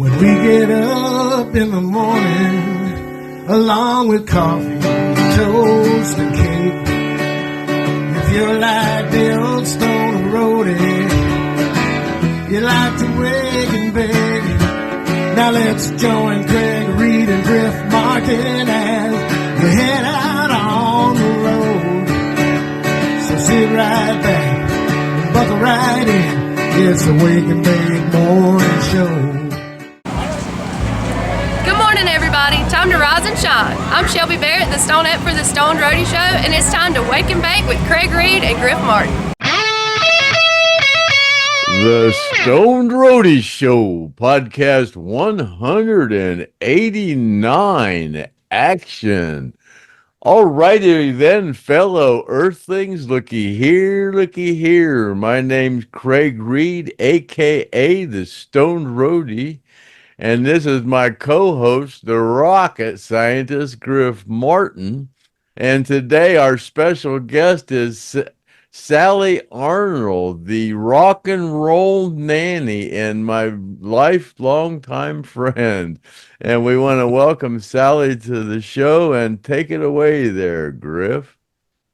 When we get up in the morning, along with coffee, toast and cake. If you're like the old Stone Roadie, you like to wake and bake. Now let's join Craig, Reed, and Griff Martin as we head out on the road. So sit right back and buckle right in. It's a Wake and Bake Morning Show. Good morning, everybody. Time to rise and shine. I'm Shelby Barrett, the STONED for the STONED Roadie Show, and it's time to Wake and Bake with Craig Reed and Griff Martin. The STONED Roadie Show, podcast 189, action. All righty then, fellow Earthlings, looky here. My name's Craig Reed, a.k.a. the STONED Roadie, and this is my co-host, the rocket scientist, Griff Martin. And today our special guest is Sally Arnold, the rock and roll nanny and my lifelong time friend. And we want to welcome Sally to the show, and take it away there, Griff.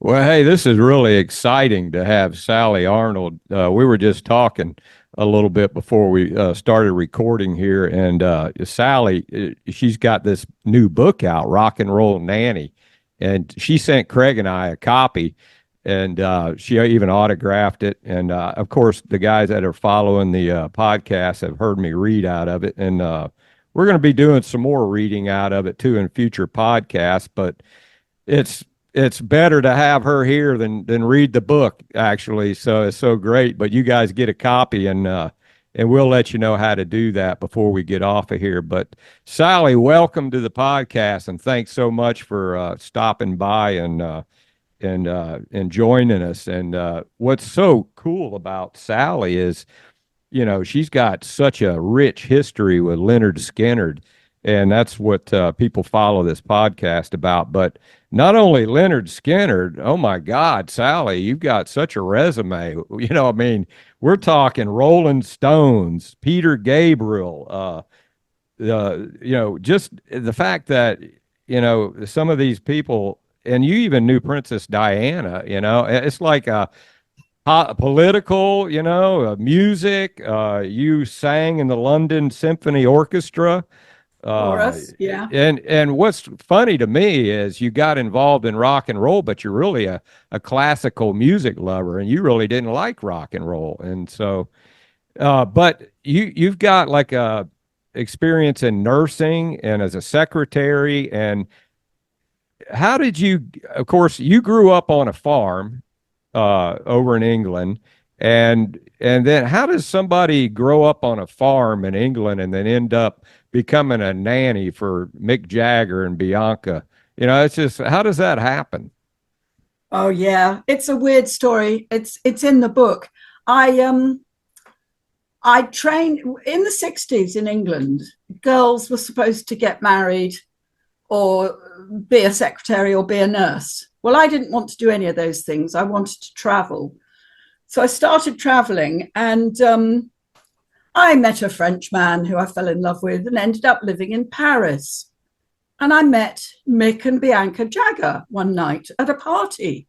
Well, hey, this is really exciting to have Sally Arnold. We were just talking a little bit before we started recording here, and Sally, she's got this new book out, Rock and Roll Nanny, and she sent Craig and I a copy. And she even autographed it. And, of course, the guys that are following the podcast have heard me read out of it. And we're going to be doing some more reading out of it, too, in future podcasts. But it's better to have her here than read the book, actually. So it's so great. But you guys get a copy, and we'll let you know how to do that before we get off of here. But, Sally, welcome to the podcast. And thanks so much for stopping by and joining us. And what's so cool about Sally is, you know, she's got such a rich history with Lynyrd Skynyrd, and that's what people follow this podcast about. But not only Lynyrd Skynyrd, oh my God, Sally, you've got such a resume. You know, I mean, we're talking Rolling Stones, Peter Gabriel, you know, just the fact that, you know, some of these people. And you even knew Princess Diana, you know. It's like a political, you know, music. You sang in the London Symphony Orchestra. Chorus, yeah. And what's funny to me is you got involved in rock and roll, but you're really a classical music lover, and you really didn't like rock and roll. And so, but you've got like a experience in nursing and as a secretary. And how did you, of course, you grew up on a farm over in England, and then how does somebody grow up on a farm in England and then end up becoming a nanny for Mick Jagger and Bianca? You know, it's just, how does that happen? Oh yeah, it's a weird story. It's in the book. I trained in the 60s in England. Girls were supposed to get married or be a secretary or be a nurse. Well, I didn't want to do any of those things. I wanted to travel. So I started traveling, and I met a French man who I fell in love with and ended up living in Paris. And I met Mick and Bianca Jagger one night at a party.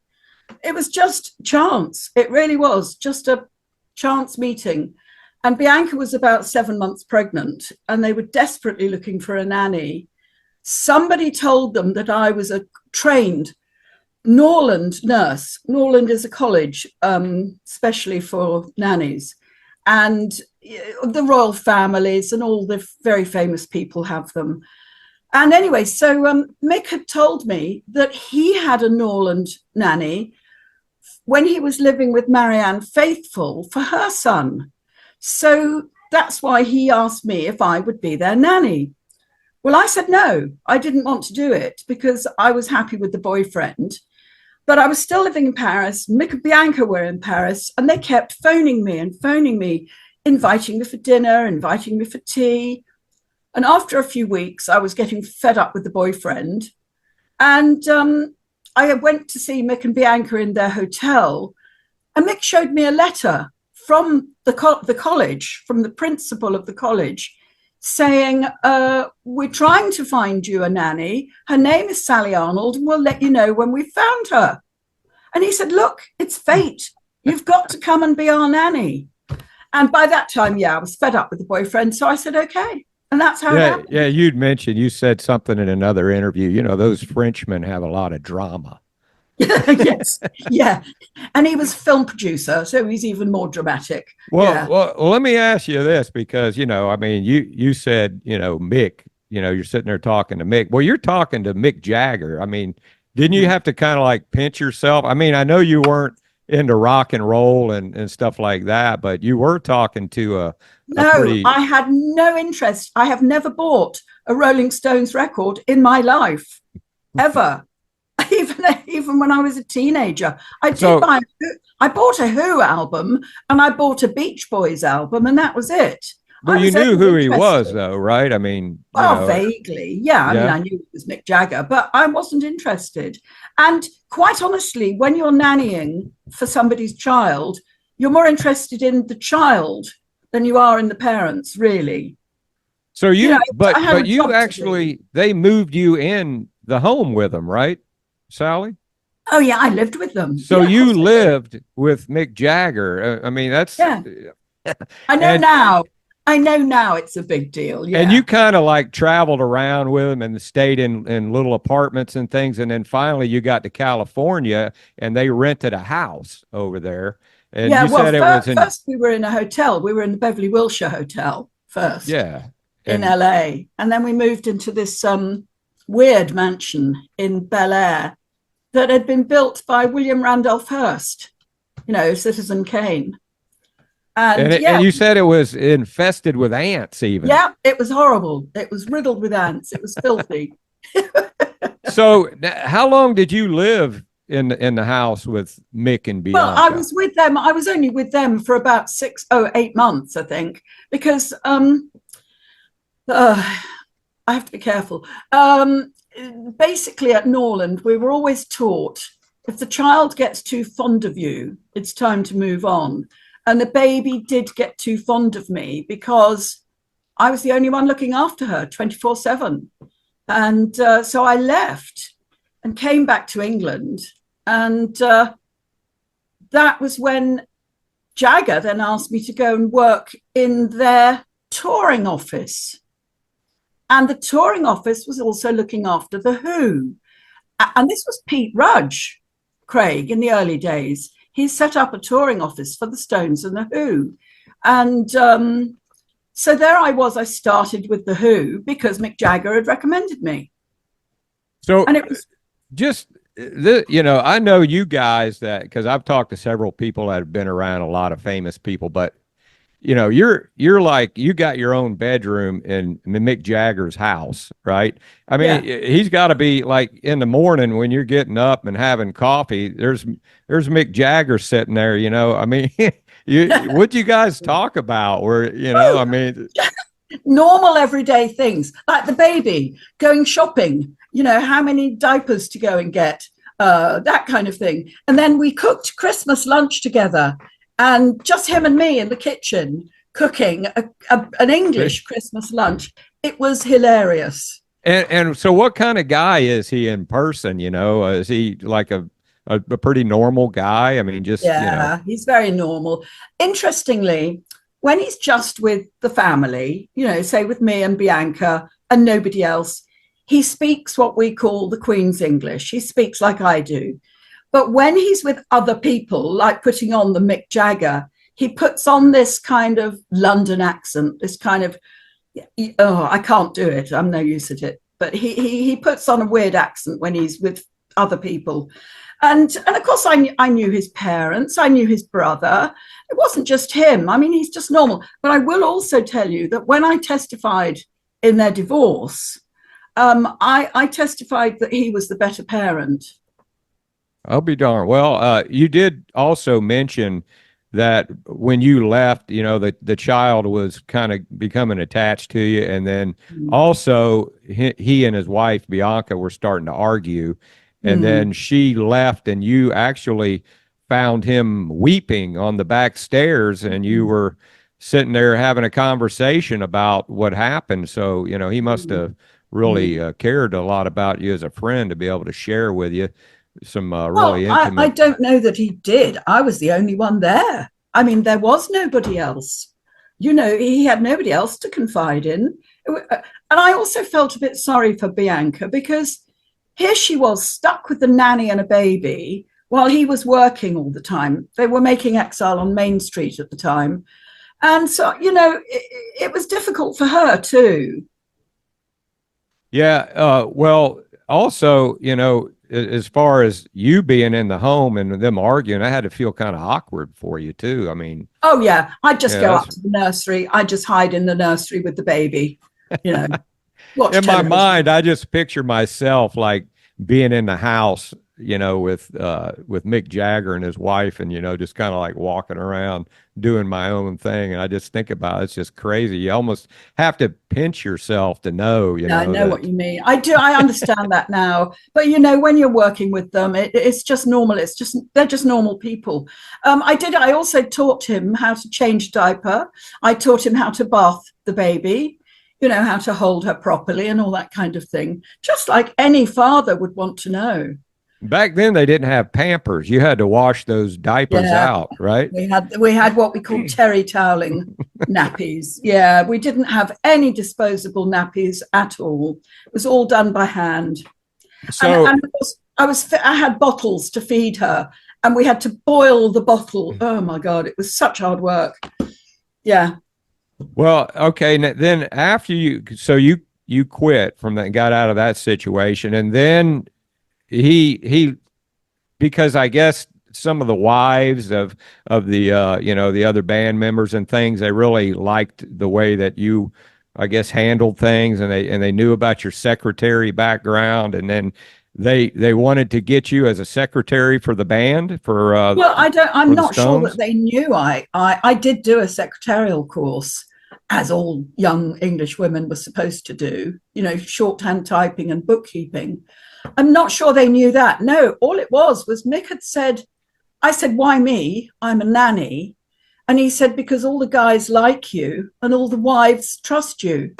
It was just chance. It really was just a chance meeting. And Bianca was about 7 months pregnant, and they were desperately looking for a nanny. Somebody told them that I was a trained Norland nurse. Norland is a college, especially for nannies. And the royal families and all the very famous people have them. And anyway, so Mick had told me that he had a Norland nanny when he was living with Marianne Faithfull for her son. So that's why he asked me if I would be their nanny. Well, I said no, I didn't want to do it because I was happy with the boyfriend. But I was still living in Paris. Mick and Bianca were in Paris, and they kept phoning me, inviting me for dinner, inviting me for tea. And after a few weeks, I was getting fed up with the boyfriend. And I went to see Mick and Bianca in their hotel, and Mick showed me a letter from the college, from the principal of the college, saying, we're trying to find you a nanny. Her name is Sally Arnold. We'll let you know when we've found her. And he said, look, it's fate. You've got to come and be our nanny. And by that time, I was fed up with the boyfriend. So I said, okay. And that's how it happened. Yeah, you said something in another interview. You know, those Frenchmen have a lot of drama. Yes, yeah. And he was film producer, so he's even more dramatic. Well, let me ask you this, because, you know, I mean, you said, you know, Mick, you know, you're sitting there talking to Mick. Well, you're talking to Mick Jagger. I mean, didn't you have to kind of like pinch yourself? I mean, I know you weren't into rock and roll and stuff like that, but you were talking to I had no interest. I have never bought a Rolling Stones record in my life, ever. Even when I was a teenager, I bought a Who album and I bought a Beach Boys album, and that was it. Well, you knew who he was, though, right? I mean, vaguely, yeah. I mean, I knew it was Mick Jagger, but I wasn't interested. And quite honestly, when you're nannying for somebody's child, you're more interested in the child than you are in the parents, really. So but you actually, they moved you in the home with them, right, Sally? Oh yeah, I lived with them. So you lived with Mick Jagger. I mean, that's I know now it's a big deal. Yeah. And you kind of like traveled around with him and stayed in little apartments and things, and then finally you got to California and they rented a house over there. And you said it was first we were in a hotel. We were in the Beverly Wilshire Hotel first. Yeah. In LA, and then we moved into this weird mansion in Bel Air that had been built by William Randolph Hearst, you know, Citizen Kane. And you said it was infested with ants, even. Yeah, it was horrible. It was riddled with ants. It was filthy. So, how long did you live in the house with Mick and Bianca? Well, I was with them. I was only with them for about 8 months, I think, because I have to be careful. Basically, at Norland, we were always taught if the child gets too fond of you, it's time to move on. And the baby did get too fond of me because I was the only one looking after her 24/7. And so I left and came back to England. And that was when Jagger then asked me to go and work in their touring office. And the touring office was also looking after The Who. And this was Pete Rudge, Craig, in the early days. He set up a touring office for the Stones and The Who. And so there I was. I started with The Who because Mick Jagger had recommended me. So, and it was just, you know, I know you guys because I've talked to several people that have been around a lot of famous people, but you know, you're like, you got your own bedroom in Mick Jagger's house, right? I mean, he's got to be like in the morning when you're getting up and having coffee, there's Mick Jagger sitting there, you know. I mean, what'd you guys talk about? Where, you know, I mean, normal everyday things like the baby going shopping, you know, how many diapers to go and get, that kind of thing. And then we cooked Christmas lunch together. And just him and me in the kitchen cooking an English Christmas lunch. It was hilarious. And so what kind of guy is he in person? You know, is he like a pretty normal guy? I mean, just, you know. He's very normal. Interestingly, when he's just with the family, you know, say with me and Bianca and nobody else, he speaks what we call the Queen's English. He speaks like I do. But when he's with other people, like putting on the Mick Jagger, he puts on this kind of London accent, this kind of, I can't do it. I'm no use at it. But he puts on a weird accent when he's with other people. And of course, I knew his parents. I knew his brother. It wasn't just him. I mean, he's just normal. But I will also tell you that when I testified in their divorce, I testified that he was the better parent. I'll be darned. Well, you did also mention that when you left, you know, the child was kind of becoming attached to you. And then also he and his wife, Bianca, were starting to argue. And then she left and you actually found him weeping on the back stairs and you were sitting there having a conversation about what happened. So, he must have really cared a lot about you as a friend to be able to share with you some really intimate. I don't know that he did. I was the only one there. I mean, there was nobody else. He had nobody else to confide in. And I also felt a bit sorry for Bianca, because here she was stuck with the nanny and a baby while he was working all the time. They were making Exile on Main Street at the time. And so, it was difficult for her too. Yeah. Well, also, as far as you being in the home and them arguing, I had to feel kind of awkward for you too. I mean, oh yeah, I'd just go up to the nursery. I'd just hide in the nursery with the baby, watch in television. my mind, I just picture myself like being in the house, with Mick Jagger and his wife, and just kind of like walking around doing my own thing. And I just think about it, it's just crazy. You almost have to pinch yourself to know. I know what you mean. I do. I understand that now. But when you're working with them, it's just normal. They're just normal people. I also taught him how to change diaper. I taught him how to bath the baby. How to hold her properly and all that kind of thing. Just like any father would want to know. Back then, they didn't have Pampers. You had to wash those diapers out, right? We had what we call terry toweling nappies. Yeah, we didn't have any disposable nappies at all. It was all done by hand. So and of course, I had bottles to feed her, and we had to boil the bottle. Oh my God, it was such hard work. Yeah. Well, okay. Then after you quit from that, got out of that situation, and then he because I guess some of the wives of the the other band members and things, they really liked the way that you, I guess, handled things, and they knew about your secretary background, and then they wanted to get you as a secretary for the band for well, I'm not sure Stones. that they knew. I did do a secretarial course, as all young English women were supposed to do, shorthand typing and bookkeeping. I'm not sure they knew that. No, all it was Mick had said, I said, why me? I'm a nanny. And he said, because all the guys like you and all the wives trust you.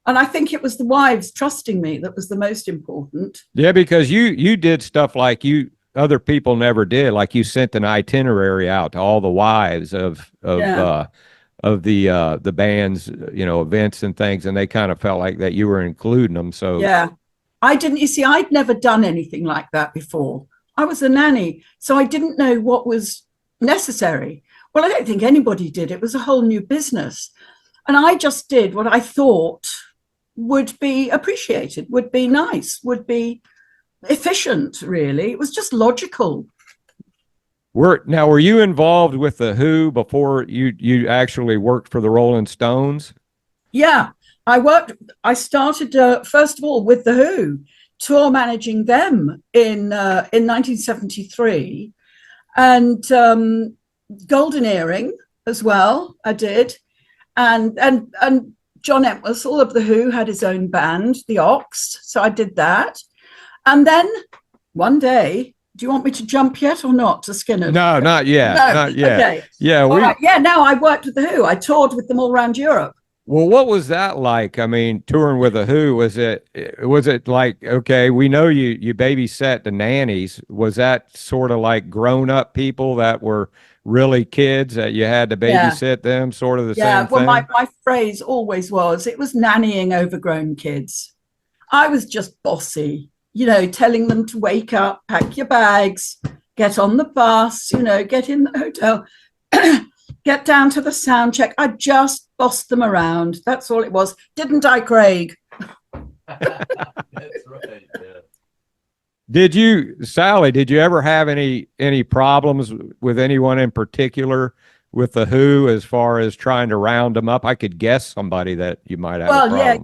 And I think it was the wives trusting me that was the most important. Yeah, because you did stuff like other people never did. Like you sent an itinerary out to all the wives of the band's, events and things, and they kind of felt like that you were including them. So yeah, I didn't. You see, I'd never done anything like that before. I was a nanny, so I didn't know what was necessary. Well, I don't think anybody did. It was a whole new business, and I just did what I thought would be appreciated, would be nice, would be efficient. Really, it was just logical. Were you involved with the Who before you actually worked for the Rolling Stones? Yeah, I started first of all with the Who, tour managing them in 1973, and Golden Earring as well. I did, and John Entwistle, all of the Who, had his own band, the Ox. So I did that, and then one day. Do you want me to jump yet or not to Skynyrd? No, not yet. No? Not yet. Okay. Yeah. Right. Yeah. No, I worked with the Who. I toured with them all around Europe. Well, what was that like? I mean, touring with the Who, was it like, okay, we know you babysat the nannies. Was that sort of like grown up people that were really kids that you had to babysit them, sort of the same thing? Well, my phrase always was, it was nannying overgrown kids. I was just bossy. Telling them to wake up, pack your bags, get on the bus, get in the hotel, get down to the sound check. I just bossed them around. That's all it was. Didn't I, Craig? That's right. Yeah. Sally, did you ever have any problems with anyone in particular with the Who as far as trying to round them up? I could guess somebody that you might have a problem. Yeah,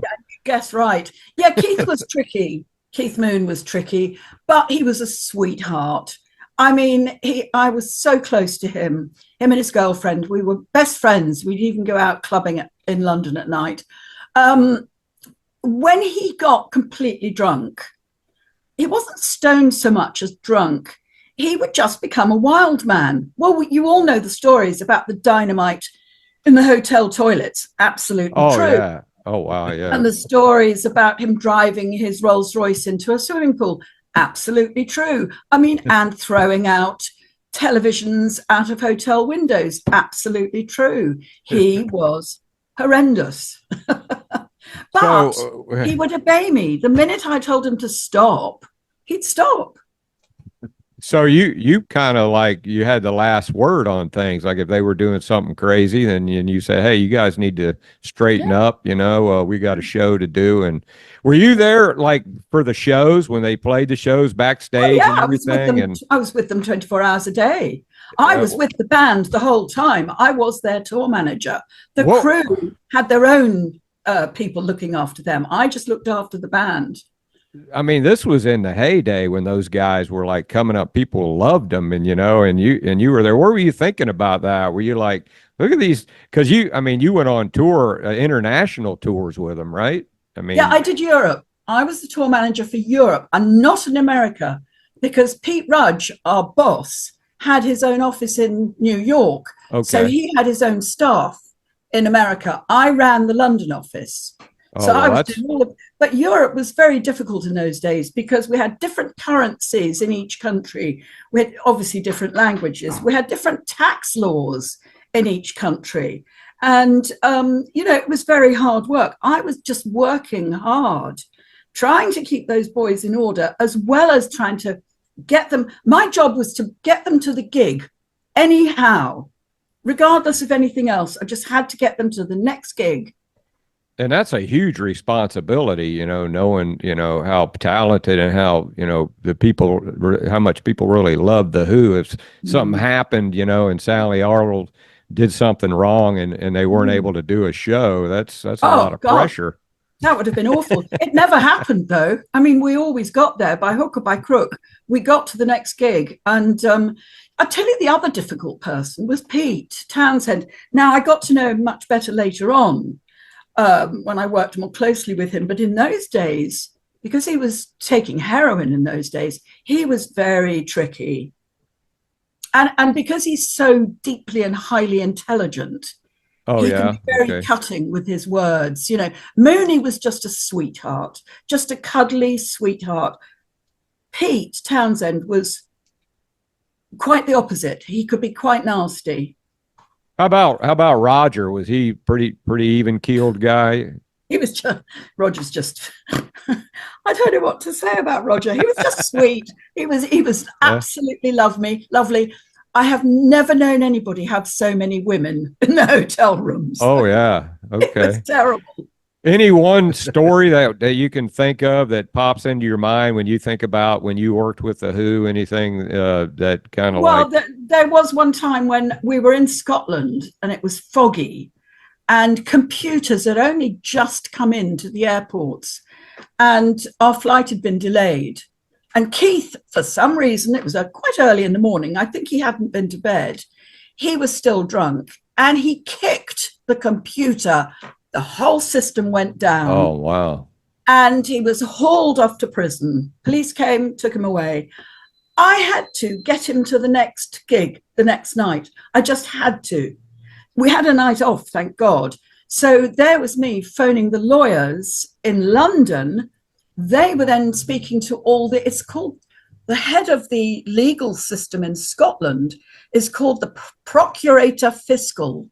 guess right. Yeah, Keith was tricky. Keith Moon was tricky, but he was a sweetheart. I mean, I was so close to him and his girlfriend. We were best friends. We'd even go out clubbing in London at night. When he got completely drunk, he wasn't stoned so much as drunk. He would just become a wild man. Well, you all know the stories about the dynamite in the hotel toilets. Absolutely true. Yeah. Oh, wow. Yeah. And the stories about him driving his Rolls Royce into a swimming pool. Absolutely true. I mean, and throwing out televisions out of hotel windows. Absolutely true. He was horrendous. But he would obey me. The minute I told him to stop, he'd stop. So you kind of like you had the last word on things. Like if they were doing something crazy, then you say, "Hey, you guys need to straighten up." We got a show to do. And were you there like for the shows when they played the shows backstage and everything? I was with them 24 hours a day. I was with the band the whole time. I was their tour manager. The crew had their own people looking after them. I just looked after the band. I mean, this was in the heyday when those guys were like coming up. People loved them, and you were there. What were you thinking about that? Were you like, look at these? Because you went on tour, international tours with them, right? I mean, yeah, I did Europe. I was the tour manager for Europe, and not in America, because Pete Rudge, our boss, had his own office in New York, so he had his own staff in America. I ran the London office. So I was doing all of, but Europe was very difficult in those days because we had different currencies in each country. We had obviously different languages. We had different tax laws in each country. And, it was very hard work. I was just working hard, trying to keep those boys in order, as well as trying to get them. My job was to get them to the gig anyhow, regardless of anything else. I just had to get them to the next gig. And that's a huge responsibility, knowing, how talented and how, the people, how much people really love the Who. If something happened, and Sally Arnold did something wrong and they weren't able to do a show, that's a lot of pressure. That would have been awful. It never happened, though. I mean, we always got there by hook or by crook. We got to the next gig. And I tell you, the other difficult person was Pete Townsend. Now, I got to know him much better later on. When I worked more closely with him. But in those days, because he was taking heroin in those days, he was very tricky. And because he's so deeply and highly intelligent, he can be very cutting with his words. Mooney was just a sweetheart, just a cuddly sweetheart. Pete Townsend was quite the opposite. He could be quite nasty. How about Roger? Was he pretty even keeled guy? He was Roger's just I don't know what to say about Roger. He was just sweet. He was absolutely lovely. I have never known anybody have so many women in the hotel rooms. Oh yeah. Okay. It was terrible. Any one story that you can think of that pops into your mind when you think about when you worked with the Who? Anything that kind of there was one time when we were in Scotland and it was foggy and computers had only just come into the airports and our flight had been delayed. And Keith, for some reason, it was quite early in the morning. I think he hadn't been to bed. He was still drunk and he kicked the computer. The whole system went down. Oh, wow. And he was hauled off to prison. Police came, took him away. I had to get him to the next gig the next night. I just had to. We had a night off, thank God. So there was me phoning the lawyers in London. They were then speaking to it's called, the head of the legal system in Scotland is called the Procurator Fiscal.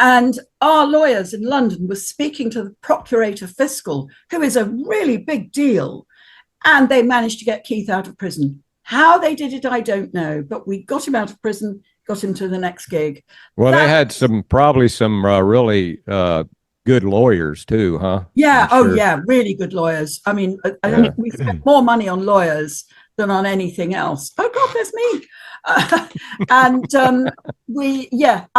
And our lawyers in London were speaking to the Procurator Fiscal, who is a really big deal. And they managed to get Keith out of prison. How they did it, I don't know. But we got him out of prison, got him to the next gig. Well, they had probably some really good lawyers too, huh? Yeah. Oh, yeah. Really good lawyers. I mean, I think we spent more money on lawyers than on anything else. Oh, God, there's me. I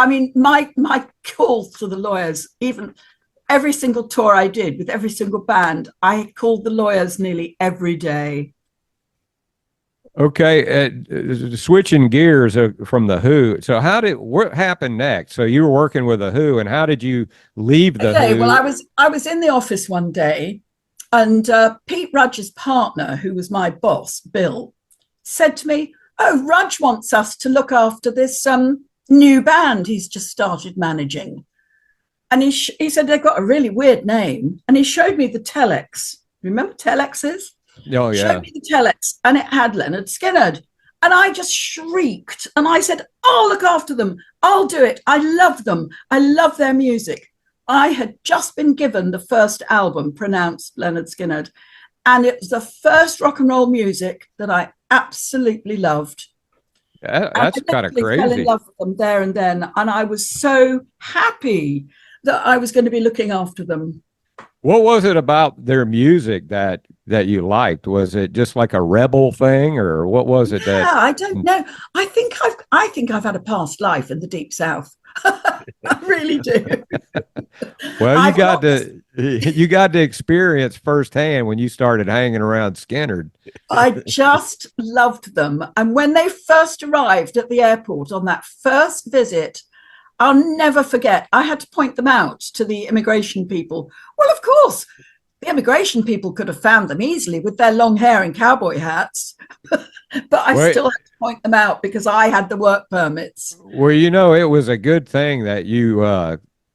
mean, my calls to the lawyers, even every single tour I did with every single band, I called the lawyers nearly every day. Okay, switching gears from the Who. So what happened next? So you were working with the Who, and how did you leave the Who? Well, I was in the office one day, and Pete Rudge's partner, who was my boss, Bill, said to me, "Oh, Rudge wants us to look after this new band he's just started managing." And he said they've got a really weird name. And he showed me the telex. Remember telexes? Oh, yeah. Showed me the telex, and it had Lynyrd Skynyrd. And I just shrieked. And I said, I'll look after them. I'll do it. I love them. I love their music. I had just been given the first album, pronounced Lynyrd Skynyrd. And it was the first rock and roll music that I absolutely loved. That's kind of crazy. I fell in love with them there and then. And I was so happy that I was going to be looking after them. What was it about their music that you liked? Was it just like a rebel thing, or what was it? Yeah, I don't know. I think I've had a past life in the Deep South. I really do. Well, you got to experience firsthand when you started hanging around Skynyrd. I just loved them. And when they first arrived at the airport on that first visit, I'll never forget. I had to point them out to the immigration people. Well, of course, the immigration people could have found them easily with their long hair and cowboy hats. But I still had to point them out because I had the work permits. Well, it was a good thing that you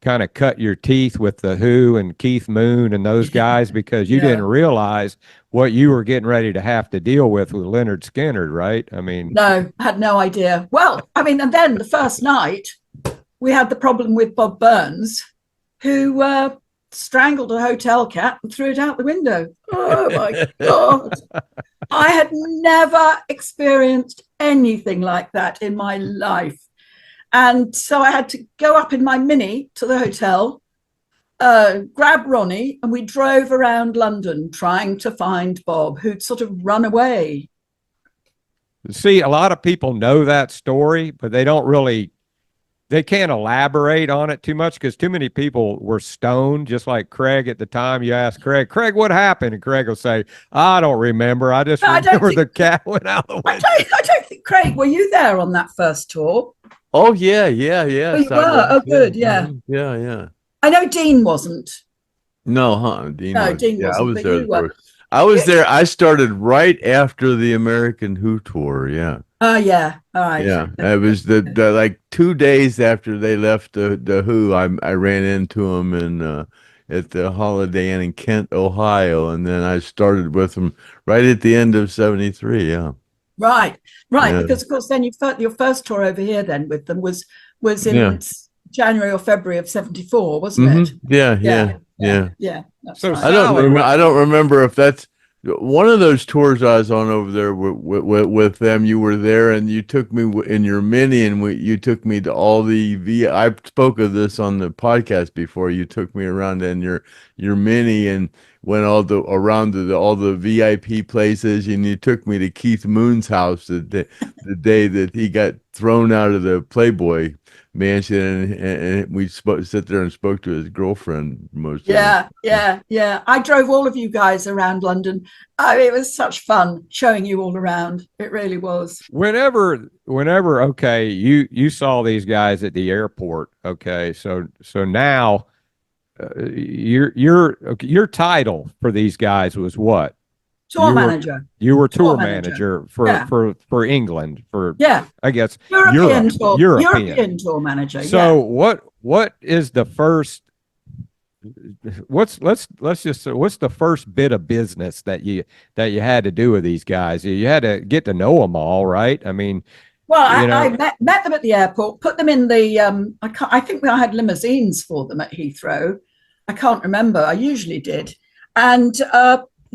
kind of cut your teeth with the Who and Keith Moon and those guys, because you didn't realize what you were getting ready to have to deal with Lynyrd Skynyrd, right? I mean, no, I had no idea. Well, I mean, and then the first night, we had the problem with Bob Burns, who strangled a hotel cat and threw it out the window. Oh, my God. I had never experienced anything like that in my life. And so I had to go up in my Mini to the hotel, grab Ronnie, and we drove around London trying to find Bob, who'd sort of run away. See, a lot of people know that story, but they can't elaborate on it too much because too many people were stoned, just like Craig at the time. You ask Craig, what happened? And Craig will say, I don't remember. I just remember the cat went out the window. I don't think, Craig, were you there on that first tour? Oh, yeah. Oh, you were? Oh, good, yeah. Yeah. I know Dean wasn't. No, Dean wasn't. Yeah, I was there. I was there. I started right after the American Who tour. Yeah. Oh, yeah. All right. Yeah. It was the like 2 days after they left the Who. I ran into them at the Holiday Inn in Kent, Ohio, and then I started with them right at the end of '73. Yeah. Right. Yeah. Because of course, then your first tour over here then with them was in January or February of '74, wasn't it? Yeah. So I don't remember if that's one of those tours I was on over there with them. You were there, and you took me in your Mini, and you took me to all the I spoke of this on the podcast before. You took me around in your Mini and went around to all the VIP places, and you took me to Keith Moon's house the day that he got thrown out of the Playboy mansion, and we sit there and spoke to his girlfriend most of the time. Yeah. I drove all of you guys around London. It was such fun showing you all around. It really was. Whenever, okay, you saw these guys at the airport. Okay, so now your title for these guys was what? Tour manager. You were tour manager for England, I guess European tour manager. So what is the first? What's the first bit of business that you had to do with these guys? You had to get to know them all, right? I mean, well, I met them at the airport, put them in the I think I had limousines for them at Heathrow. I can't remember. I usually did, and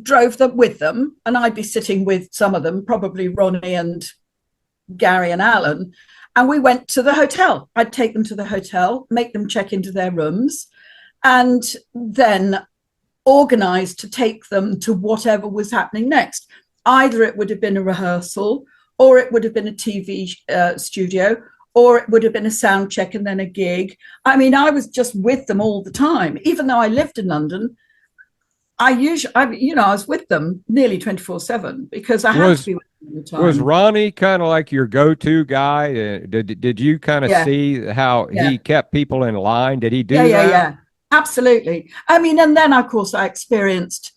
drove them with them, and I'd be sitting with some of them, probably Ronnie and Gary and Alan, and we went to the hotel. I'd take them to the hotel, make them check into their rooms, and then organize to take them to whatever was happening next. Either it would have been a rehearsal, or it would have been a TV studio, or it would have been a sound check and then a gig. I mean, I was just with them all the time. Even though I lived in London, I was with them nearly 24/7 because I had to be with them all the time. Was Ronnie kind of like your go-to guy? Did you kind of see how he kept people in line? Did he do that? Yeah, absolutely. I mean, and then of course I experienced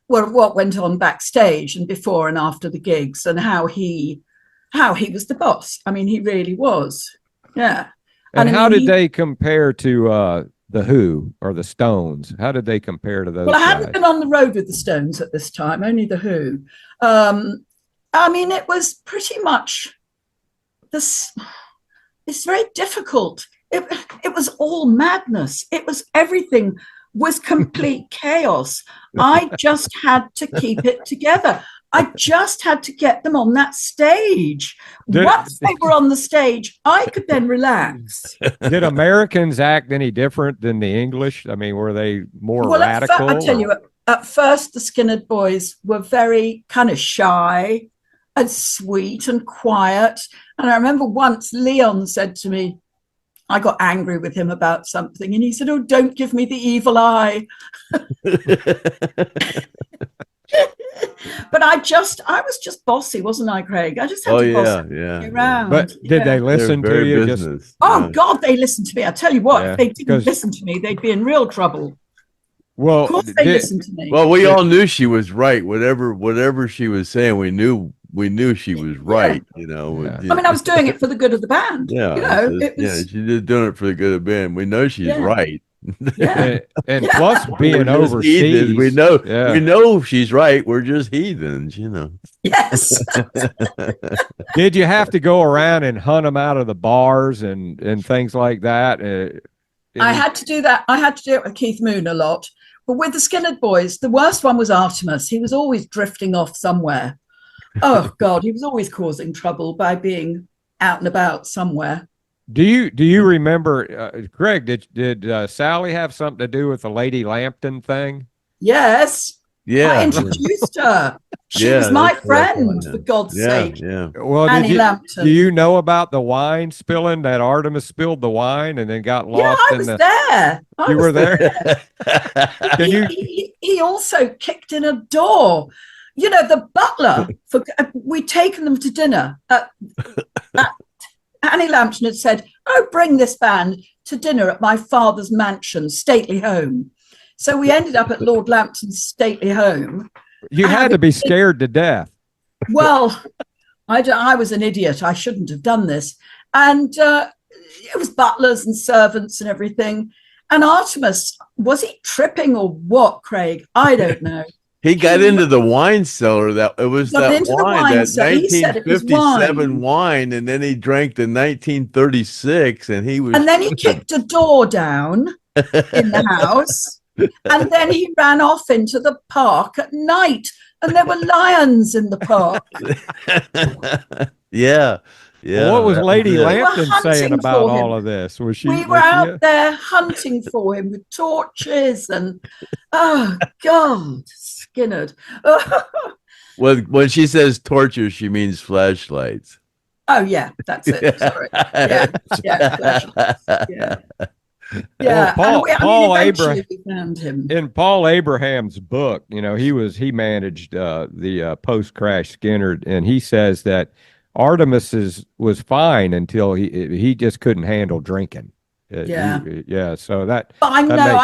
what went on backstage and before and after the gigs, and how he was the boss. I mean, he really was. Yeah. And how did they compare to the Who or the Stones? How did they compare to those Well, I guys? hadn't been on the road with the Stones at this time, only the Who. I mean, it was pretty much this. It's very difficult. It was all madness. It was everything was complete chaos. I just had to keep it together. I just had to get them on that stage. Once they were on the stage, I could then relax. Did Americans act any different than the English? I mean, were they more radical? I tell you, at first, the Skynyrd boys were very kind of shy and sweet and quiet. And I remember once Leon said to me, I got angry with him about something, and he said, "Oh, don't give me the evil eye." But I was just bossy, wasn't I, Craig? I just had to boss around. But did they listen to you? Business. God, they listened to me. I tell you what, if they didn't listen to me, they'd be in real trouble. Well, of course they listened to me. Well, we all knew she was right. Whatever she was saying, we knew she was right. You know. I mean, I was doing it for the good of the band. Yeah. You know, she's just doing it for the good of the band. We know she's right. And plus being overseas, we know she's right. We're just heathens, you know. Yes. Did you have to go around and hunt them out of the bars and things like that? I had to do that. I had to do it with Keith Moon a lot. But with the Skynyrd boys, the worst one was Artimus. He was always drifting off somewhere. Oh, God, he was always causing trouble by being out and about somewhere. Do you remember, Greg, did Sally have something to do with the Lady Lampton thing? Yes. Yeah. I introduced her. She was my friend, for God's sake. Yeah. Well, Annie Lampton. Do you know about the wine spilling, that Artemis spilled the wine and then got lost I was there. You were there? He also kicked in a door. You know, the butler, we'd taken them to dinner. Annie Lampton had said, "Oh, bring this band to dinner at my father's mansion, stately home." So we ended up at Lord Lampton's stately home. You had to be scared to death. Well, I was an idiot. I shouldn't have done this. And it was butlers and servants and everything. And Artemis, was he tripping or what, Craig? I don't know. He got into the wine cellar. That 1957 wine, and then he drank the 1936, and then he kicked a door down in the house, and then he ran off into the park at night, and there were lions in the park. Yeah. Well, what was Lady Lampton saying about all of this? We were out there hunting for him with torches and oh God, Skynyrd. Well, when she says torches, she means flashlights. Oh yeah, that's it. Sorry. Yeah. Well, eventually we found him. In Paul Abraham's book, you know, he managed the post-crash Skynyrd, and he says that Artemis was fine until he just couldn't handle drinking. So that. But I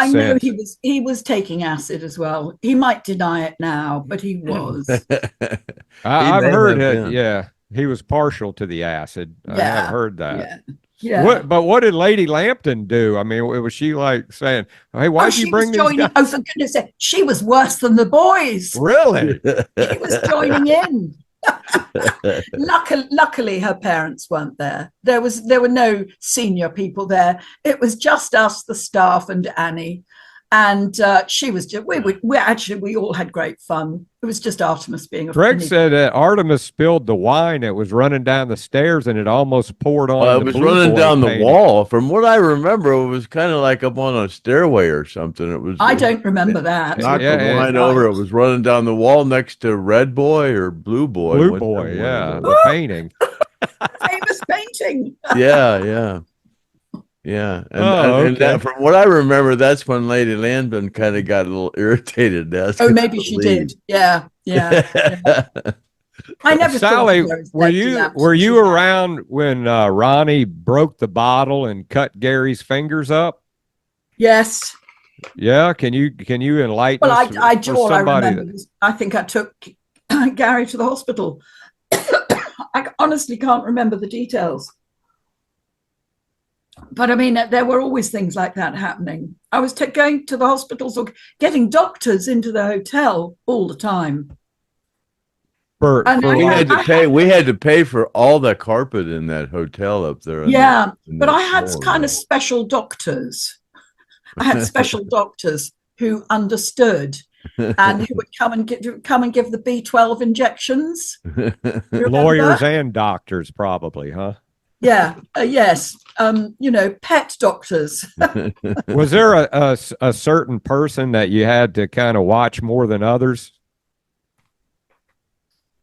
know he was taking acid as well. He might deny it now, but he was. I've heard it. Yeah, he was partial to the acid. I have heard that. Yeah. But what did Lady Lampton do? I mean, was she like saying, "Hey, why'd you bring these guys?" Oh, for goodness' sake, she was worse than the boys. Really? She was joining in. Luckily, her parents weren't there. There were no senior people there. It was just us, the staff, and Annie. And she was just, we all had great fun. It was just Artemis being a Greg said that Artemis spilled the wine. It was running down the stairs and it almost poured on. It was running down the wall. From what I remember, it was kind of like up on a stairway or something. I don't remember that. Knocked the wine over. It was running down the wall next to Red Boy or Blue Boy. Blue Boy, the painting. Famous painting. Yeah. And that, from what I remember, that's when Lady Lampton kind of got a little irritated. Maybe she did. Yeah. I never. Sally, were you around when Ronnie broke the bottle and cut Gary's fingers up? Yes. Yeah. Can you enlighten us? Well, I remember. I think I took Gary to the hospital. I honestly can't remember the details. But I mean, there were always things like that happening. I was going to the hospitals or getting doctors into the hotel all the time. We had to pay for all the carpet in that hotel up there. But I had kind of special doctors. I had special doctors who understood and who would come and give the B12 injections. Lawyers and doctors, probably, huh? Yeah. Yes. Pet doctors. Was there a certain person that you had to kind of watch more than others?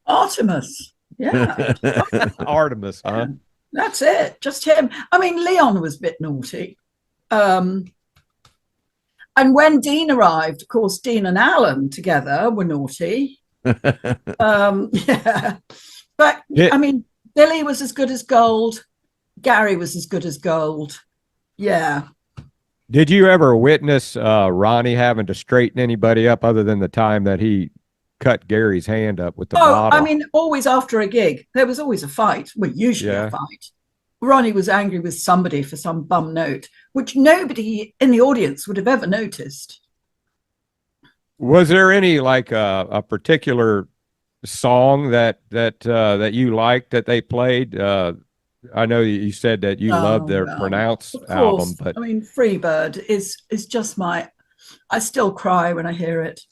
Artimus. Yeah. Artimus, huh? That's it. Just him. I mean, Leon was a bit naughty. And when Dean arrived, of course, Dean and Alan together were naughty. Yeah. But I mean, Billy was as good as gold. Gary was as good as gold. Yeah. Did you ever witness Ronnie having to straighten anybody up other than the time that he cut Gary's hand up with the bottle? I mean, always after a gig, there was always a fight. Well, usually a fight. Ronnie was angry with somebody for some bum note, which nobody in the audience would have ever noticed. Was there any like a particular song that you liked that they played? I know you said that you loved their Pronounce album, but I mean, Freebird is just I still cry when I hear it.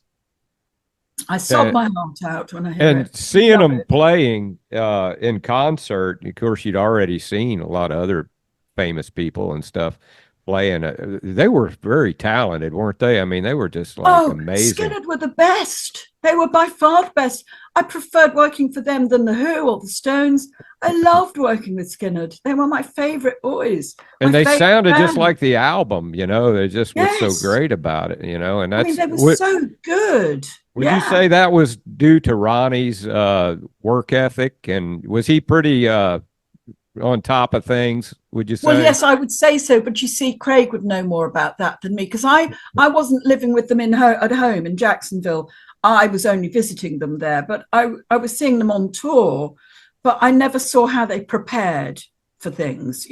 I sob my heart out when I hear it. And seeing them playing in concert, of course, you'd already seen a lot of other famous people and stuff playing. They were very talented, weren't they? I mean, they were just like amazing. Skynyrd were the best. They were by far the best. I preferred working for them than the Who or the Stones. I loved working with Skynyrd. They were my favorite boys. And they sounded just like the album, They just were so great about it, And that's, they were so good. Would you say that was due to Ronnie's work ethic? And was he pretty on top of things, would you say? Well, yes, I would say so. But you see, Craig would know more about that than me because I wasn't living with them at home in Jacksonville. I was only visiting them there, but I was seeing them on tour, but I never saw how they prepared for things,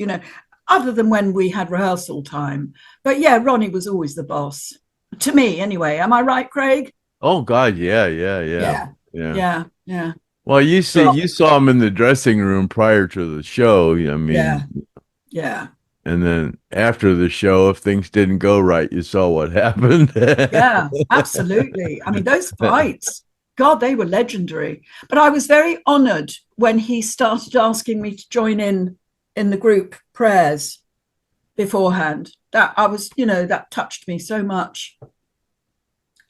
other than when we had rehearsal time. But yeah, Ronnie was always the boss. To me, anyway. Am I right, Craig? Oh, God, yeah. Well, you saw him in the dressing room prior to the show. I mean, yeah. And then after the show, if things didn't go right, you saw what happened. Yeah, absolutely. I mean, those fights, God, they were legendary. But I was very honored when he started asking me to join in the group prayers beforehand. That I was, that touched me so much.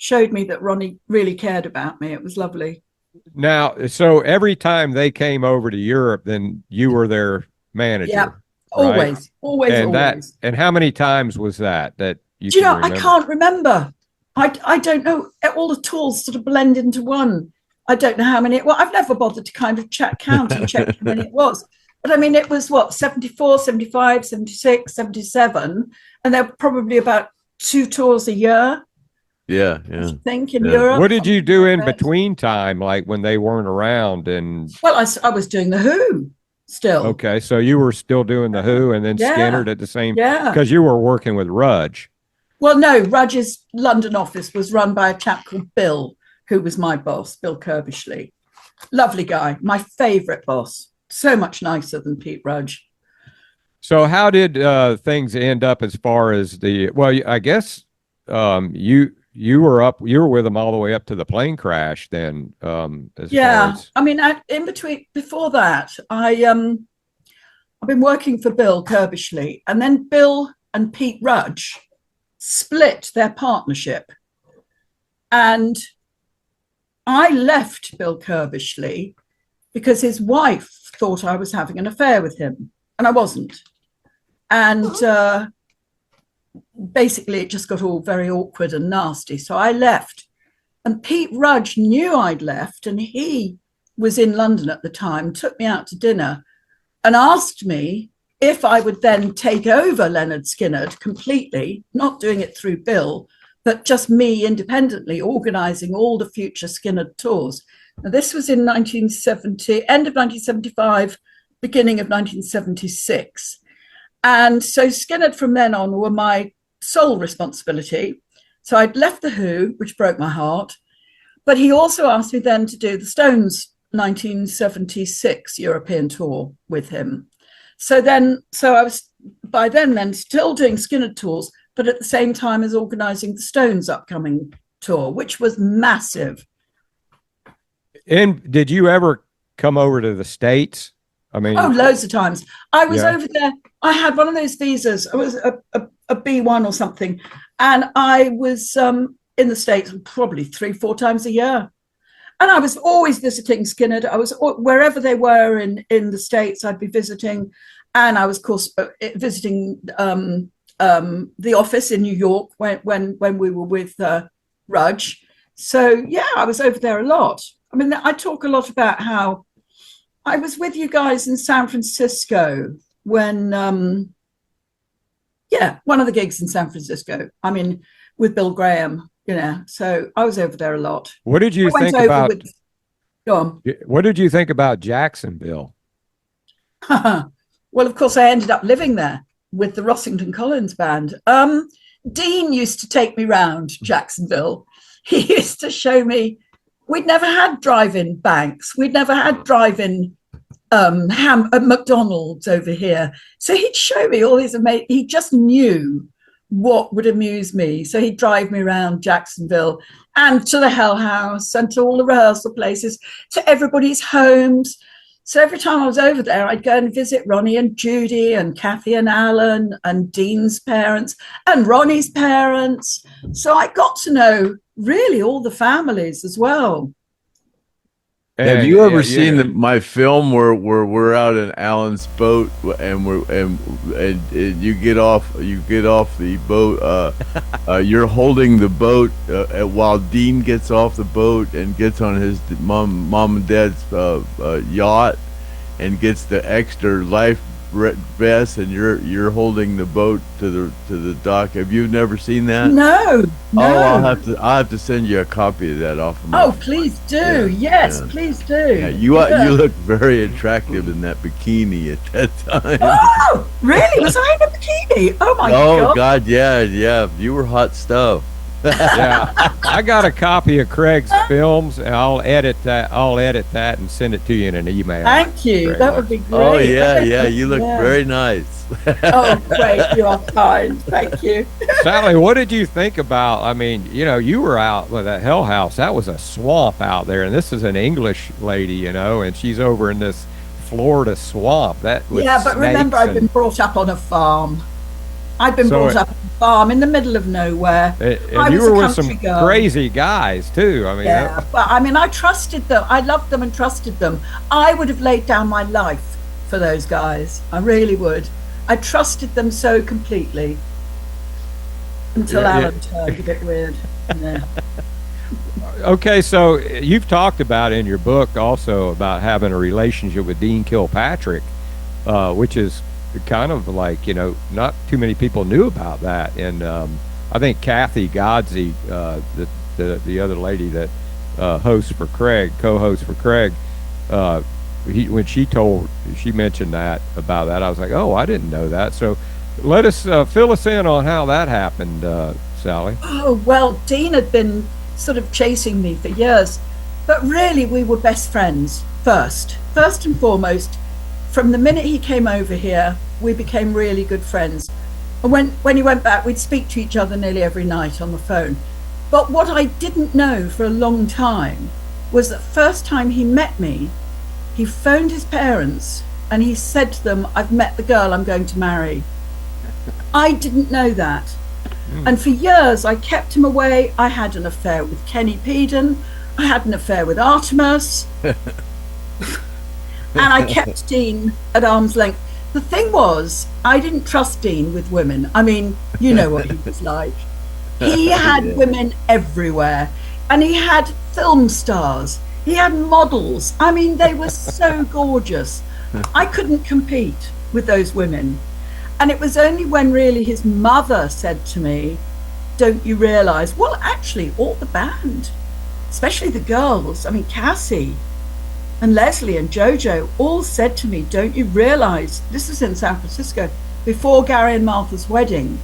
Showed me that Ronnie really cared about me. It was lovely. Now, so every time they came over to Europe, then you were their manager. Yeah, always. And how many times was that you? Do you know? I can't remember. I don't know. All the tours sort of blend into one. I don't know how many. Well, I've never bothered to kind of count and check how many it was. But I mean, it was 74, 75, 76, 77, and there were probably about 2 tours a year. Yeah. I think in Europe. What did you do in between time, like when they weren't around? And well, I was doing the Who still. Okay, so you were still doing the Who, and then Skynyrd at the same. Because you were working with Rudge. Well, no, Rudge's London office was run by a chap called Bill, who was my boss, Bill Kirbishley. Lovely guy, my favorite boss. So much nicer than Pete Rudge. So how did things end up as far as the? Well, I guess you were with them all the way up to the plane crash then. I mean, in between, before that, I've been working for Bill Kirbishley, and then Bill and Pete Rudge split their partnership, and I left Bill Kirbishley because his wife thought I was having an affair with him, and I wasn't. And basically, it just got all very awkward and nasty. So I left. And Pete Rudge knew I'd left, and he was in London at the time, took me out to dinner and asked me if I would then take over Lynyrd Skynyrd completely, not doing it through Bill, but just me independently organising all the future Skynyrd tours. Now, this was in 1970, end of 1975, beginning of 1976. And so Skynyrd from then on were my sole responsibility. So I'd left the Who, which broke my heart, but he also asked me then to do the Stones 1976 European tour with him. So I was by then still doing Skynyrd tours, but at the same time as organising the Stones upcoming tour, which was massive. And did you ever come over to the States? I mean, loads of times. I was over there. I had one of those visas. I was a B1 or something, and I was in the States probably 3-4 times a year. And I was always visiting Skynyrd. I was wherever they were in the States, I'd be visiting. And I was, of course, visiting the office in New York when we were with Rudge. So, yeah, I was over there a lot. I mean, I talk a lot about how I was with you guys in San Francisco when, one of the gigs in San Francisco. I mean, with Bill Graham. So I was over there a lot. What did you think about? Go on. What did you think about Jacksonville? Well, of course, I ended up living there with the Rossington Collins band. Dean used to take me round Jacksonville. He used to show me. We'd never had drive-in banks. We'd never had drive-in McDonald's over here. So he'd show me all these amazing. He just knew what would amuse me. So he'd drive me around Jacksonville and to the Hell House and to all the rehearsal places, to everybody's homes. So every time I was over there, I'd go and visit Ronnie and Judy and Kathy and Alan and Dean's parents and Ronnie's parents. So I got to know really all the families as well. Have you ever seen my film where we're out in Alan's boat and you get off the boat? You're holding the boat while Dean gets off the boat and gets on his mom and dad's yacht and gets the extra life vest, and you're holding the boat to the dock. Have you never seen that? No. Oh, I'll have to send you a copy of that off of my please do. Yes, please do. Yeah, you look very attractive in that bikini at that time. Oh, really? Was I in a bikini? Oh my God. Oh God, yeah. You were hot stuff. Yeah, I got a copy of Craig's films, and I'll edit that and send it to you in an email. Thank you. That would be great. Oh yeah. You look very nice. Oh, great. You are kind. Thank you. Sally, what did you think about? I mean, you were out with that Hell House. That was a swamp out there, and this is an English lady, and she's over in this Florida swamp. But remember, I've been brought up on a farm. I've been brought up on a farm in the middle of nowhere. And you were with some crazy guys too. I mean, but I trusted them. I loved them and trusted them. I would have laid down my life for those guys. I really would. I trusted them so completely until Alan turned a bit weird. Okay, so you've talked about in your book also about having a relationship with Dean Kilpatrick, which is kind of like, not too many people knew about that. And I think Kathy Godsey, the other lady that co-hosts for Craig, when she mentioned that about that, I was like, oh, I didn't know that. So let us fill us in on how that happened, Sally. Oh, well, Dean had been sort of chasing me for years, but really we were best friends first and foremost. From the minute he came over here, we became really good friends. And when he went back, we'd speak to each other nearly every night on the phone. But what I didn't know for a long time was that first time he met me, he phoned his parents and he said to them, I've met the girl I'm going to marry. I didn't know that. And for years, I kept him away. I had an affair with Kenny Peden. I had an affair with Artimus. And I kept Dean at arm's length. The thing was, I didn't trust Dean with women. I mean, you know what he was like. He had women everywhere. And he had film stars. He had models. I mean, they were so gorgeous. I couldn't compete with those women. And it was only when really his mother said to me, don't you realize? Well, actually, all the band, especially the girls, I mean, Cassie and Leslie and Jojo all said to me, don't you realize, this is in San Francisco, before Gary and Martha's wedding,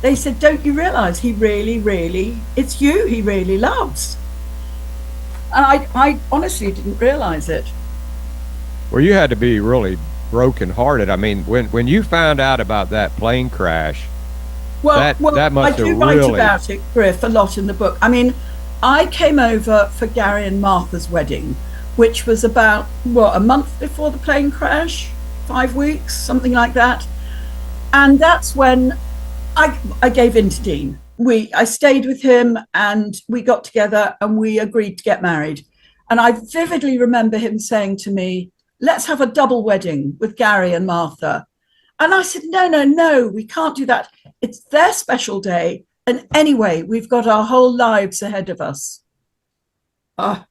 they said, don't you realize he really, it's you he really loves? And I honestly didn't realize it. Well, you had to be really brokenhearted. I mean, when you found out about that plane crash, that must have really... I do write about it, Griff, a lot in the book. I mean, I came over for Gary and Martha's wedding, which was about, a month before the plane crash, 5 weeks, something like that. And that's when I gave in to Dean. I stayed with him and we got together and we agreed to get married. And I vividly remember him saying to me, let's have a double wedding with Gary and Martha. And I said, no, we can't do that. It's their special day. And anyway, we've got our whole lives ahead of us. And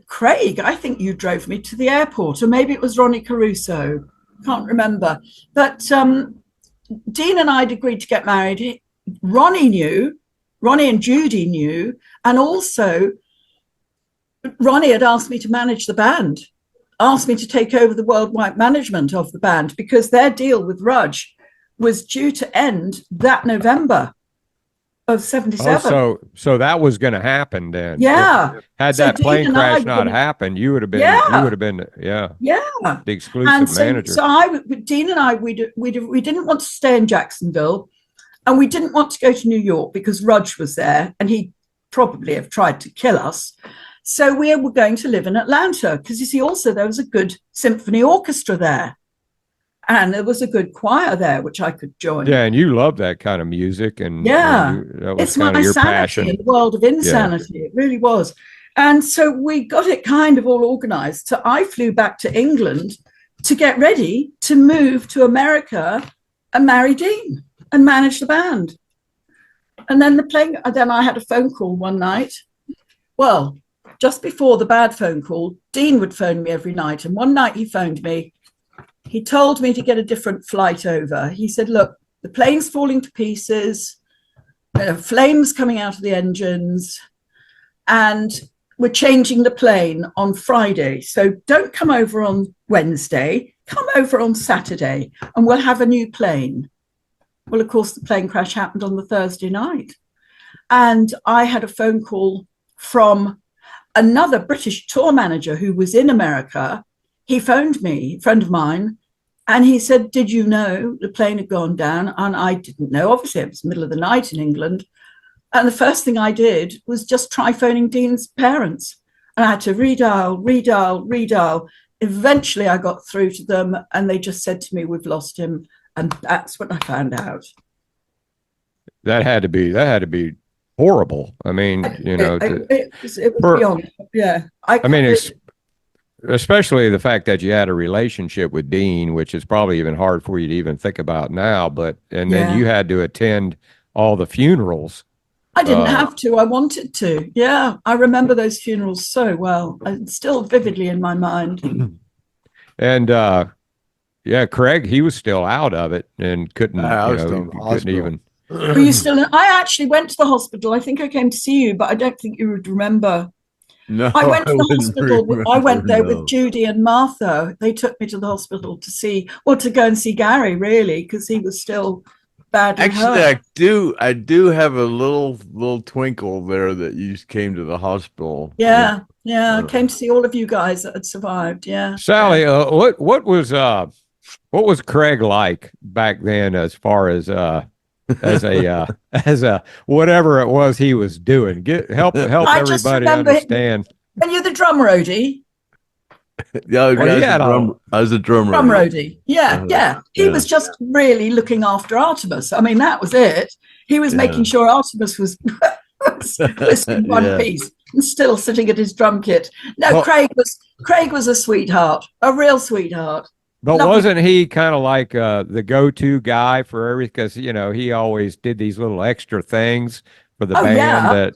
Craig, I think you drove me to the airport, or maybe it was Ronnie Caruso. Can't remember. But Dean and I'd agreed to get married. Ronnie and Judy knew. And also, Ronnie had asked me to manage the band, asked me to take over the worldwide management of the band, because their deal with Rudge was due to end that November of 77. Oh, so that was going to happen then. Yeah. Had that plane crash not happened, you would have been, the exclusive manager. So Dean and I, we didn't want to stay in Jacksonville, and we didn't want to go to New York because Rudge was there and he'd probably have tried to kill us. So we were going to live in Atlanta because, you see, also there was a good symphony orchestra there. And there was a good choir there, which I could join. Yeah, and you love that kind of music. And that was it's kind my of your sanity passion. in the world of insanity. Yeah. It really was. And so we got it kind of all organized. So I flew back to England to get ready to move to America and marry Dean and manage the band. And then then I had a phone call one night. Well, just before the bad phone call, Dean would phone me every night. And one night he phoned me. He told me to get a different flight over. He said, look, the plane's falling to pieces. There are flames coming out of the engines. And we're changing the plane on Friday. So don't come over on Wednesday. Come over on Saturday and we'll have a new plane. Well, of course, the plane crash happened on the Thursday night. And I had a phone call from another British tour manager who was in America. He phoned me, a friend of mine, and he said, did you know the plane had gone down? And I didn't know. Obviously, it was the middle of the night in England. And the first thing I did was just try phoning Dean's parents. And I had to redial. Eventually, I got through to them, and they just said to me, we've lost him. And that's when I found out. That had to be horrible. I mean, it was beyond. Yeah. I mean, especially the fact that you had a relationship with Dean, which is probably even hard for you to even think about now. Then you had to attend all the funerals. I didn't have to. I wanted to. Yeah, I remember those funerals so well. It's still vividly in my mind. And Craig, he was still out of it and couldn't even. Were you still? I actually went to the hospital. I think I came to see you, but I don't think you would remember. No, I went to the hospital. Remember, I went there with Judy and Martha. They took me to the hospital to go and see Gary, really, because he was still badly hurt. I do have a little twinkle there that you came to the hospital. Yeah. I came to see all of you guys that had survived. Yeah, Sally, what was Craig like back then, as far as as a whatever it was he was doing? Help everybody understand. And you're the drum roadie. I was a drum roadie. Yeah. He was just really looking after Artimus. I mean, that was it. He was making sure Artimus was in one piece and still sitting at his drum kit. No, Craig was a sweetheart, a real sweetheart. But wasn't he kind of like the go-to guy for everything? Because, he always did these little extra things for the band. Yeah.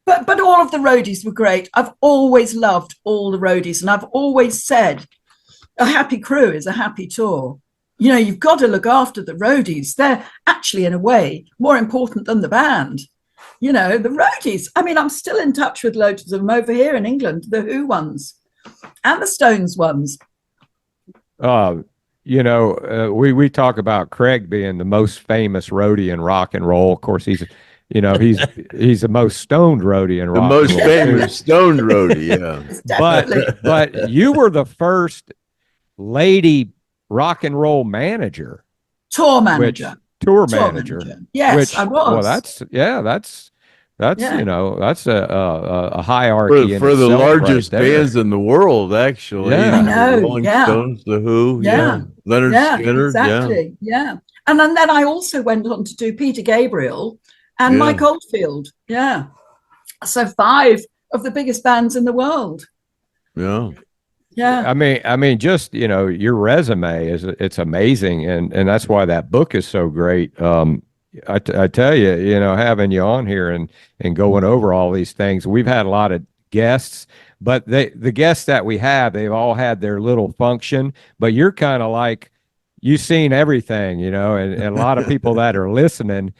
But all of the roadies were great. I've always loved all the roadies. And I've always said a happy crew is a happy tour. You've got to look after the roadies. They're actually, in a way, more important than the band. The roadies. I mean, I'm still in touch with loads of them over here in England, the Who ones and the Stones ones. we talk about Craig being the most famous roadie in rock and roll. Of course, he's the most stoned roadie in The rock most and roll. famous Stone Roadie, yeah. But you were the first lady rock and roll manager, Tour manager. tour manager. Yes, I was. Well, that's that's a hierarchy For the itself largest right there. bands in the world, actually. Yeah. I know, The Rolling yeah. Stones, The Who, Yeah. Lynyrd Yeah, Skynyrd, exactly. Yeah. And then I also went on to do Peter Gabriel and Yeah. Mike Oldfield. Yeah. So 5 of the biggest bands in the world. yeah. Yeah. I mean, just your resume it's amazing, and that's why that book is so great. I tell you, having you on here and going over all these things, we've had a lot of guests, but the guests that we have, they've all had their little function. But you're kind of like you've seen everything, and a lot of people that are listening.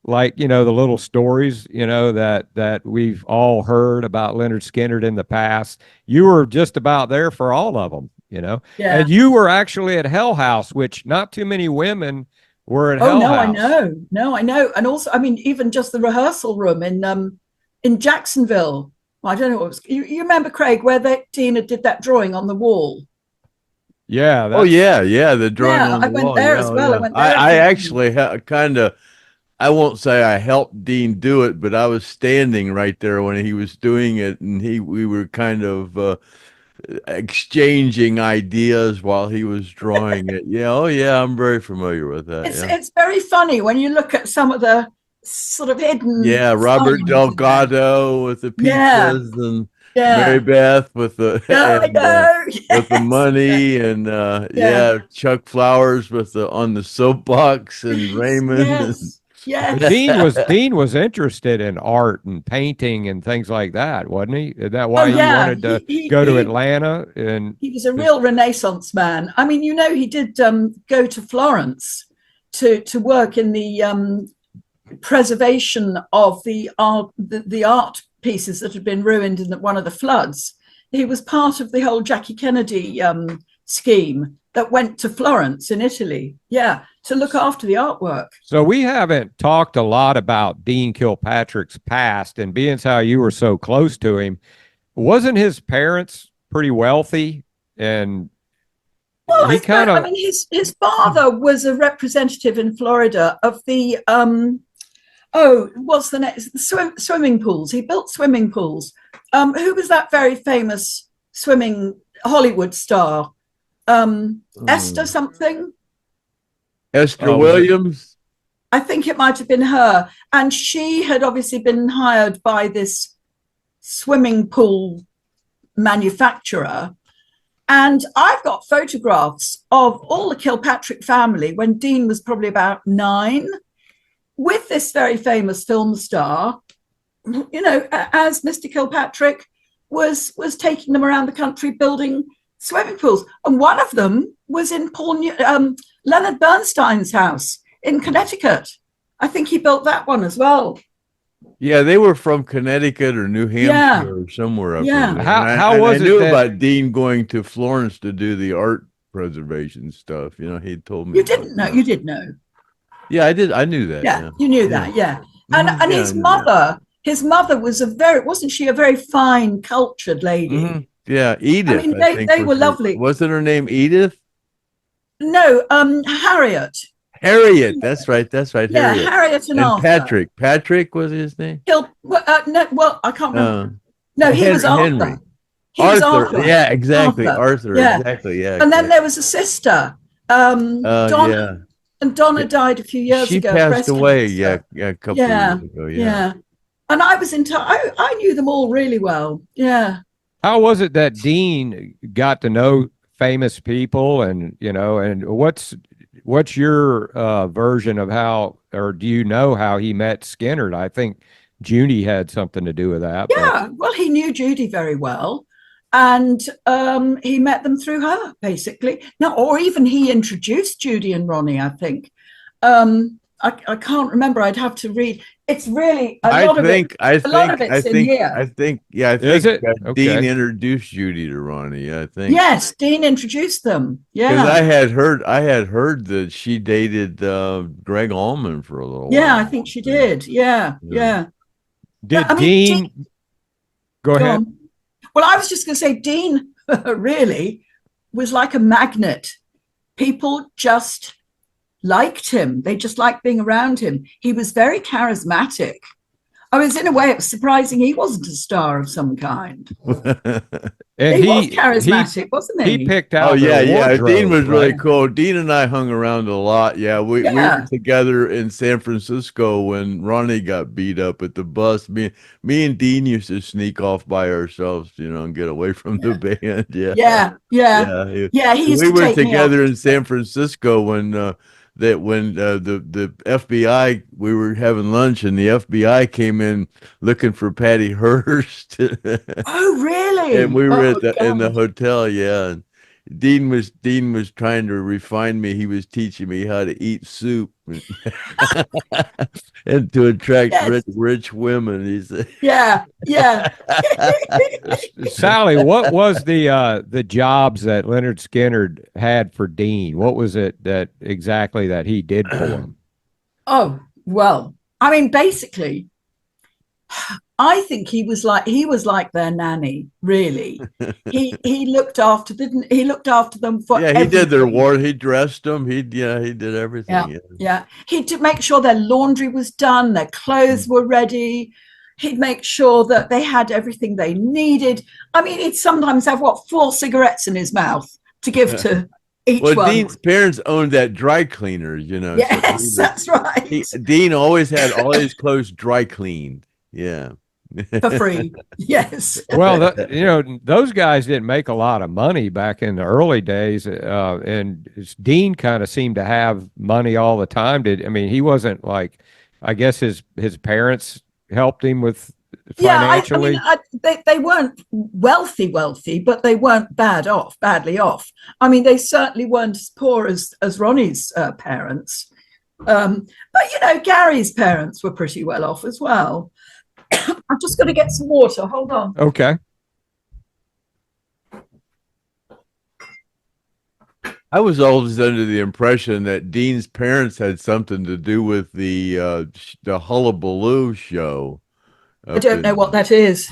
Like, the little stories, that we've all heard about Lynyrd Skynyrd in the past. You were just about there for all of them, Yeah. And you were actually at Hell House, which not too many women were at Hell House. I know. No, I know. And also, I mean, even just the rehearsal room in Jacksonville. Well, I don't know what it was. You remember, Craig, where Dina did that drawing on the wall? Yeah. The drawing on the I went wall. there as well. Yeah. I went there. I actually kind of, I won't say I helped Dean do it, but I was standing right there when he was doing it, and we were kind of exchanging ideas while he was drawing it. Yeah, I'm very familiar with that. It's very funny when you look at some of the sort of hidden. Robert signs Delgado with the pizzas and Mary Beth with the with the money and Chuck Flowers with on the soapbox and Raymond. Yes. Dean was interested in art and painting and things like that, wasn't he? Is that why he wanted to go to Atlanta? And he was a real Renaissance man. I mean, he did go to Florence to work in the preservation of the art pieces that had been ruined in one of the floods. He was part of the whole Jackie Kennedy scheme that went to Florence in Italy, to look after the artwork. So we haven't talked a lot about Dean Kilpatrick's past, and being how you were so close to him, wasn't his parents pretty wealthy? And well, his father was a representative in Florida of the what's the next swimming pools. He built swimming pools. Who was that very famous swimming Hollywood star? Esther something? Esther Williams? I think it might have been her. And she had obviously been hired by this swimming pool manufacturer. And I've got photographs of all the Kilpatrick family when Dean was probably about 9, with this very famous film star, as Mr. Kilpatrick was taking them around the country building swimming pools. And one of them was in Leonard Bernstein's house in Connecticut. I think he built that one as well. Yeah, they were from Connecticut or New Hampshire or somewhere up there. How was it? I knew about Dean going to Florence to do the art preservation stuff. He told me. You didn't know. You did know. Yeah, I did. I knew that. Yeah, you knew that. Yeah, and his mother was wasn't she a very fine, cultured lady? Mm-hmm. Yeah, Edith. I mean, they were lovely. Wasn't her name Edith? No, Harriet. Harriet. That's right. Yeah, Harriet and Arthur. Patrick. Patrick was his name. No, I can't remember. No, he was Arthur. Henry. He was Arthur. Yeah, exactly. Arthur. Yeah. Exactly. Yeah. And then there was a sister, Donna. And Donna died a few years ago. She passed away. Yeah, a couple years ago. Yeah. And I was I knew them all really well. Yeah. How was it that Dean got to know famous people, and and what's your version of how, or do you know how he met Skynyrd? I think Judy had something to do with that. Yeah, well, he knew Judy very well, and he met them through her, basically. No, or even he introduced Judy and Ronnie, I think. I can't remember. I'd have to read. It's really a I lot of think, it. I A lot of think, it's in here. I think, yeah, I Is think it? Dean Okay. introduced Judy to Ronnie. I think. Yes, Dean introduced them. Because Yeah, I had heard that she dated Greg Allman for a little yeah, while. I think she did. Yeah, Yeah. yeah. Did I mean, Dean, Dean go ahead? on. Well, I was just going to say, Dean really was like a magnet. People just liked him. They just liked being around him. He was very charismatic. I was, in a way, it was surprising he wasn't a star of some kind. And He was charismatic, wasn't he he? picked out Oh yeah, their yeah. Dean was wardrobe, really right? cool. Dean and I hung around a lot. Yeah, we were Yeah. together in San Francisco when Ronnie got beat up at the bus. Me and Dean used to sneak off by ourselves, and get away from the band. Yeah, Yeah, yeah, yeah. yeah. He used We to were take me off. together in San Francisco when the FBI, we were having lunch and the FBI came in looking for Patty Hearst. Oh, really? And we were Oh, in the God. hotel, yeah. And Dean was trying to refine me. He was teaching me how to eat soup and to attract Yes. rich women. He said, Yeah, yeah. Sally, what was the jobs that Lynyrd Skynyrd had for Dean? What was it that exactly that he did for him? Oh, well, I mean, basically, I think he was like their nanny, really. He looked after he looked after them for yeah, he did their everything. war. He dressed them. He did everything. Yeah, Yeah. yeah. He'd make sure their laundry was done, their clothes were ready. He'd make sure that they had everything they needed. I mean, he'd sometimes have 4 cigarettes in his mouth to give to each Well, one. Dean's parents owned that dry cleaner, Yes, so that's right. Dean always had all his clothes dry cleaned. Yeah. For free. Yes. Well, those guys didn't make a lot of money back in the early days, and Dean kind of seemed to have money all the time. He wasn't like, I guess his parents helped him with financially. I mean, they weren't wealthy, but they weren't badly off. I mean, they certainly weren't as poor as Ronnie's parents. But Gary's parents were pretty well off as well. I'm just going to get some water. Hold on. Okay. I was always under the impression that Dean's parents had something to do with the Hullabaloo show. I don't know what that is.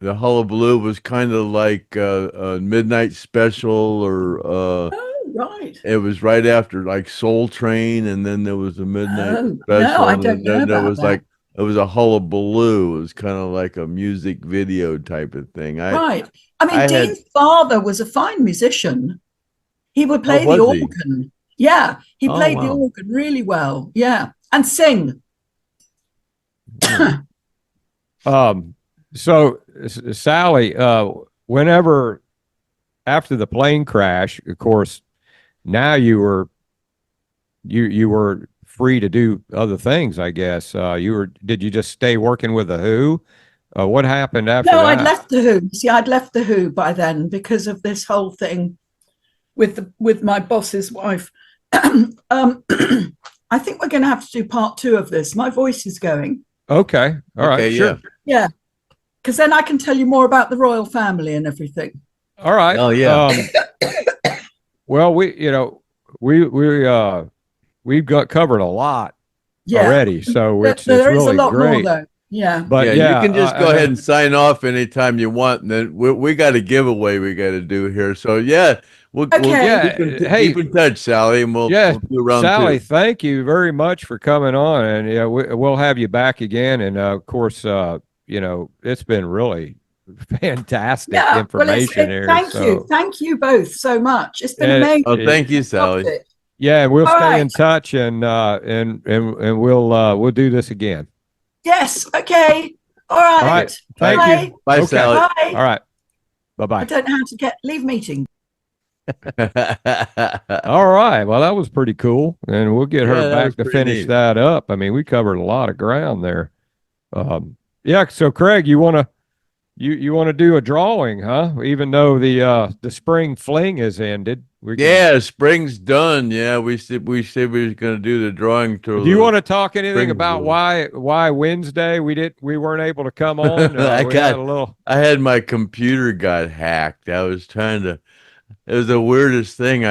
The Hullabaloo was kind of like a midnight special, or Oh, right. it was right after like Soul Train, and then there was a midnight special. No, I and don't then know there about was that. like it was a Hullabaloo. It was kind of like a music video type of thing. Right. I mean, I had- Dean's father was a fine musician. He would play the was he? organ. Yeah, he Oh, played the wow. organ really well. Yeah, and sing. So Sally, whenever after the plane crash, of course, now you were free to do other things, I guess. Did you just stay working with the Who? What happened after No, that? I'd left the Who. See, I'd left the Who by then because of this whole thing with my boss's wife. I think we're going to have to do part 2 of this. My voice is going. Okay. All right. Okay, Sure. Yeah, because then I can tell you more about the royal family and everything. All right. Oh, yeah. Well, we've got covered a lot Yeah, already, so it's there is really a lot great. more though. Yeah, But you can just go ahead and sign off anytime you want, and then we got a giveaway we got to do here. So yeah, we'll Okay. keep in touch, Sally, and we'll do round Sally, 2. thank you very much for coming on, and we'll have you back again. And of course, it's been really fantastic information here. Thank you both so much. It's been amazing. Oh, thank you, Sally. Loved it. Yeah, we'll All stay right. in touch, and we'll do this again. Yes. Okay. All right. All right. Thank Bye. you. Bye, Okay. Sally. Bye. All right. I Bye-bye. don't know how to leave meeting. All right. Well, that was pretty cool, and we'll get Yeah, her that back was to pretty finish neat. that up. I mean, we covered a lot of ground there. Yeah. So, Craig, you want to do a drawing, huh? Even though the spring fling has ended. Yeah, spring's done. Yeah, we said we was going to do the drawing to. Do you want to talk anything spring about brew. why Wednesday we weren't able to come on? I had my computer got hacked. I was trying to. It was the weirdest thing.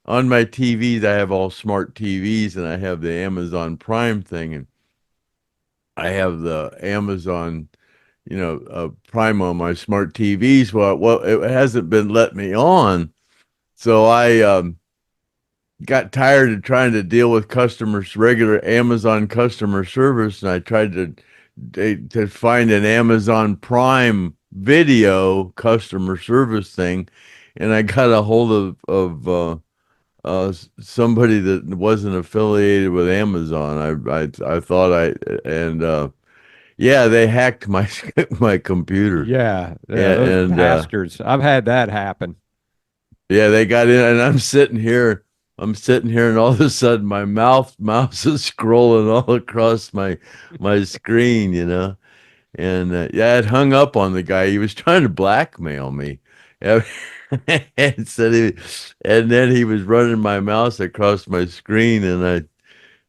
On my TVs, I have all smart TVs, and I have the Amazon Prime thing, and I have the Amazon, Prime on my smart TVs. Well, it hasn't been let me on, so I got tired of trying to deal with regular Amazon customer service, and I tried to find an Amazon Prime video customer service thing, and I got a hold of somebody that wasn't affiliated with Amazon. I thought yeah, they hacked my my computer. Yeah, those bastards. I've had that happen. Yeah, they got in, and I'm sitting here, and all of a sudden my mouse is scrolling all across my screen, and yeah, it hung up on the guy. He was trying to blackmail me. Yeah, and and then he was running my mouse across my screen, and I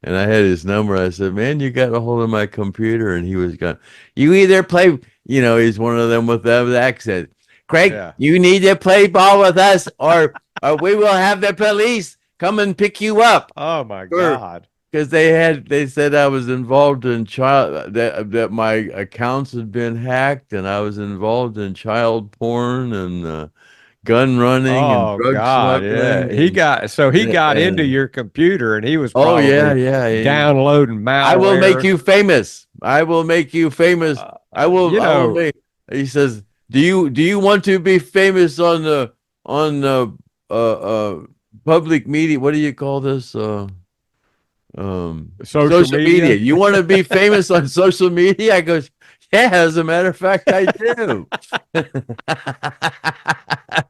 had his number. I said, "Man, you got a hold of my computer," and he was going, "You either play, he's one of them with that accent. Craig, you need to play ball with us, or we will have the police come and pick you up." Oh my God. Because they said I was involved in that my accounts had been hacked, and I was involved in child porn and gun running and drug smuggling. Yeah. He got into your computer, and he was probably downloading malware. I will make you famous. I will make you famous. I will he says, do you want to be famous on the public media? What do you call this? Social media. You want to be famous on social media? I goes, yeah, as a matter of fact, I do.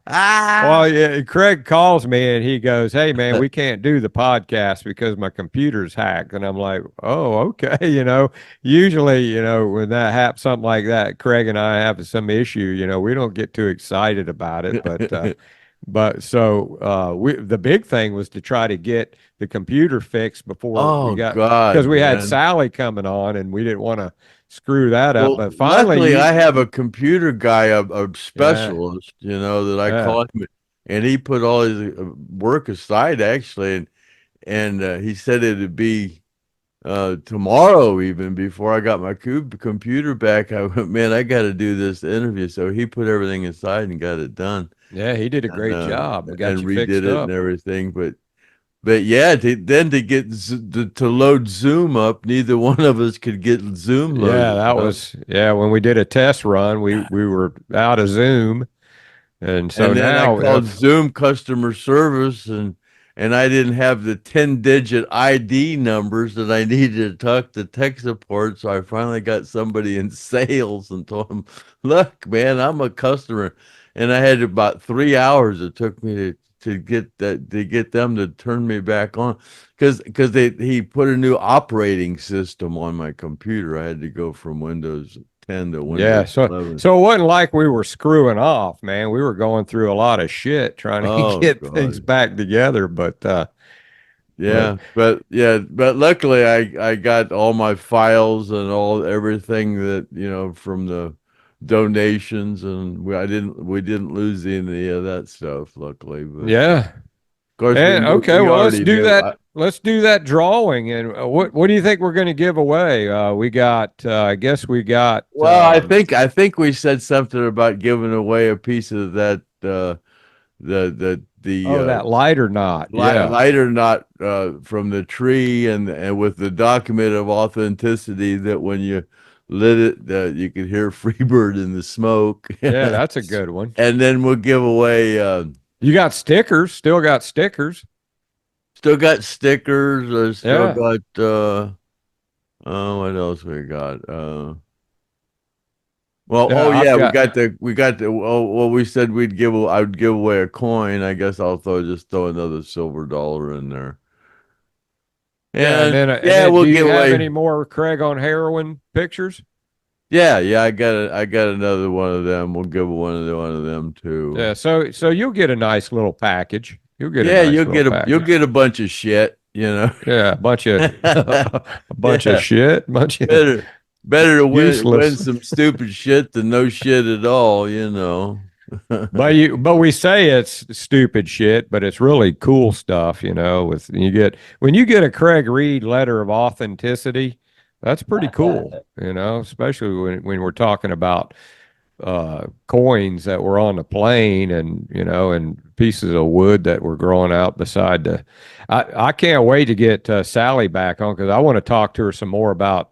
Well, yeah, Craig calls me and he goes, "Hey man, we can't do the podcast because my computer's hacked." And I'm like, "Oh, okay." Usually, when that happens, something like that, Craig and I have some issue, we don't get too excited about it, but the big thing was to try to get the computer fixed before because we had Sally coming on and we didn't want to screw that up. But finally, I have a computer guy, a specialist, that I call him, and he put all his work aside actually, and he said it'd be tomorrow, even before I got my computer back. I went, man, I got to do this interview. So he put everything aside and got it done. Yeah, he did a great job. And redid it and everything. But yeah, to get to load Zoom up, neither one of us could get Zoom loaded. Yeah, that was when we did a test run, we were out of Zoom, and so then now I called Zoom customer service, and I didn't have the 10-digit ID numbers that I needed to talk to tech support. So I finally got somebody in sales and told them, "Look, man, I'm a customer," and I had about 3 hours it took me to get them to turn me back on, because he put a new operating system on my computer. I had to go from Windows 10 to Windows 11. So it wasn't like we were screwing off, man. We were going through a lot of shit trying to get things back together, but luckily I got all my files and everything that from the donations, and we didn't lose any of that stuff, luckily. But of course. Let's do that. Let's do that drawing. And what do you think we're going to give away? We got I think we said something about giving away a piece of that that lighter knot. Lighter knot from the tree, and with the document of authenticity that when you lit it, you could hear Freebird in the smoke. Yeah, that's a good one. And then we'll give away you got stickers. Still got stickers. Got what else we got? We said I would give away a coin. I guess I'll throw another silver dollar in there. We'll give away any more Craig on heroin pictures. Yeah, I got another one of them. We'll give one of them too. Yeah, so you'll get a nice little package. You'll get a Yeah, nice little you'll package. get a bunch of shit, you know. Yeah, a bunch of a bunch of Yeah, shit, bunch of better better to win useless. some stupid shit than no shit at all, you know. But we say it's stupid shit, but it's really cool stuff, you know. With when you get a Craig Reed letter of authenticity, that's pretty cool, you know, especially when we're talking about coins that were on the plane and and pieces of wood that were growing out beside the. I can't wait to get Sally back on because I want to talk to her some more about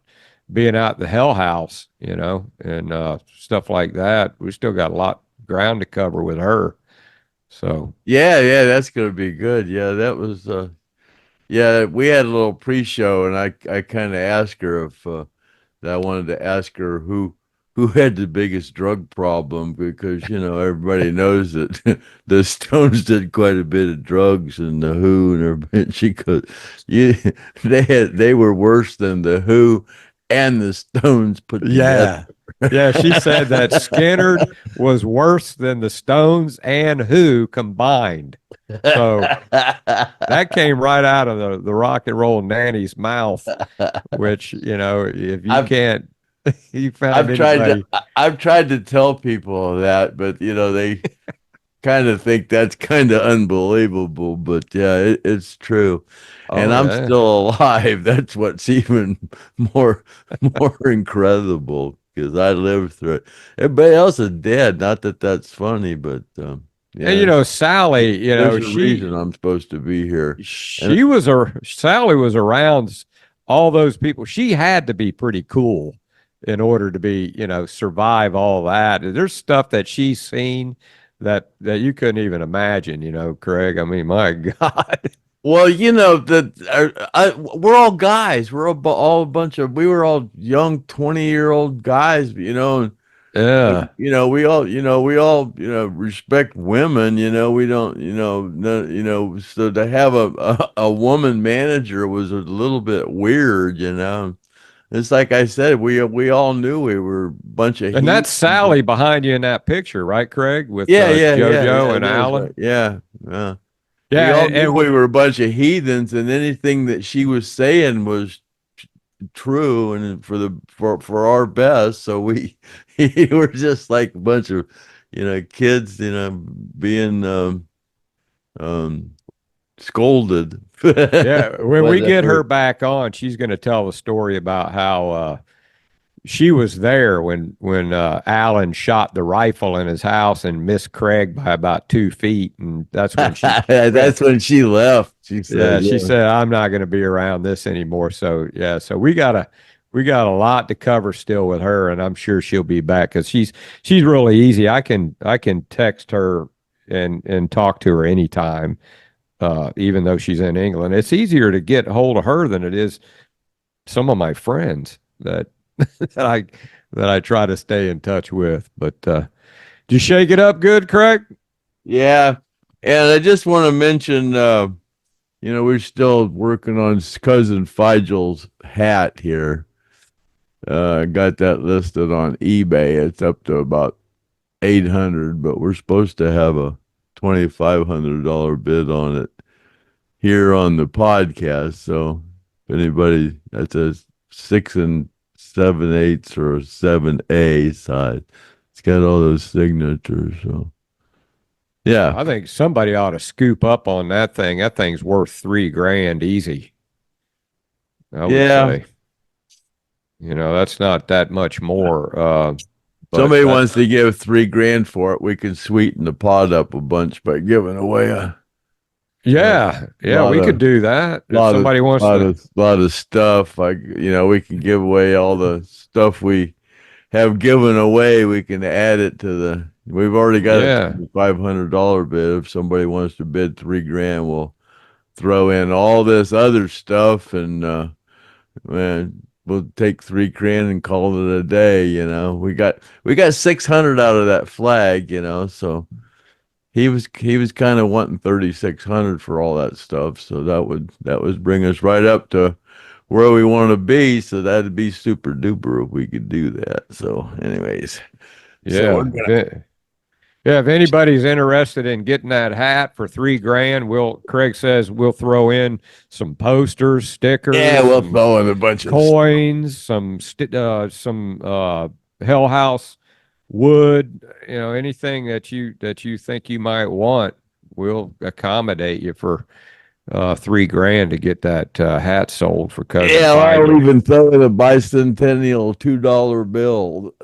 being out the hell house, and stuff like that. We still got a lot of ground to cover with her. So Yeah, that's gonna be good. Yeah, that was yeah, we had a little pre-show, and I kind of asked her if that I wanted to ask her who had the biggest drug problem, because everybody knows that the Stones did quite a bit of drugs, and the Who and everybody. She goes, you they were worse than the Who and the Stones put together. yeah. Yeah, she said that Skynyrd was worse than the Stones and Who combined. So that came right out of the rock and roll nanny's mouth, which, if you I've can't, you found I've tried anybody. to I've tried to tell people that, but they kind of think that's kind of unbelievable. But yeah, it's true, and Oh, I'm yeah. still alive. That's what's even more more incredible, because I lived through it. Everybody else is dead. Not that that's funny, but And, yeah, Sally, there's a reason I'm supposed to be here. And Sally was around all those people. She had to be pretty cool in order to be, survive all that. There's stuff that she's seen that you couldn't even imagine, Craig. I mean, my God. well, we're all guys. We're all a bunch of. We were all young 20-year-old guys, Yeah. we all respect women. We don't, no, so to have a woman manager was a little bit weird. It's like I said, we all knew we were a bunch of And that's heathens. Sally behind you in that picture, right, Craig? With Yeah, JoJo and it is right. Alan. Yeah. We Yeah, all and, knew we were a bunch of heathens, and anything that she was saying was true, and for our best. So we were just like a bunch of kids, being um scolded. yeah, when we get her Whatever. back on, she's going to tell the story about how she was there when Alan shot the rifle in his house and missed Craig by about 2 feet, and that's when she quit. That's when she left. She Yeah, said, she yeah. said, "I'm not going to be around this anymore." So yeah, so we got a lot to cover still with her, and I'm sure she'll be back because she's really easy. I can text her and talk to her anytime, even though she's in England. It's easier to get hold of her than it is some of my friends that that I that I try to stay in touch with. But did you shake it up good, Craig? Yeah. And I just want to mention, we're still working on cousin Figel's hat here. I got that listed on eBay. It's up to about 800, but we're supposed to have a $2,500 bid on it here on the podcast. So if anybody, that's a 6 7/8 or a 7A side. It's got all those signatures. So yeah. I think somebody ought to scoop up on that thing. That thing's worth $3,000 easy. I would Yeah. say. That's not that much more. But Somebody wants to give $3,000 for it. We can sweeten the pot up a bunch by giving away a yeah, we could do that. If somebody wants to. lot of stuff. Like, we can give away all the stuff we have given away. We can add it to we've already got Yeah. a $500 bid. If somebody wants to bid $3,000, we'll throw in all this other stuff, and man, we'll take $3,000 and call it a day. We got 600 out of that flag. So he was kind of wanting 3,600 for all that stuff. So that would bring us right up to where we want to be. So that'd be super duper if we could do that. So anyways, Yeah. Yeah, if anybody's interested in getting that hat for $3,000, Craig says we'll throw in some posters, stickers, Yeah, we'll some throw in a bunch of coins, some Hell House wood, anything that you think you might want, we'll accommodate you for $3,000 to get that hat sold for Cousin Yeah, I'll Feige. even throw in a bicentennial $2 bill.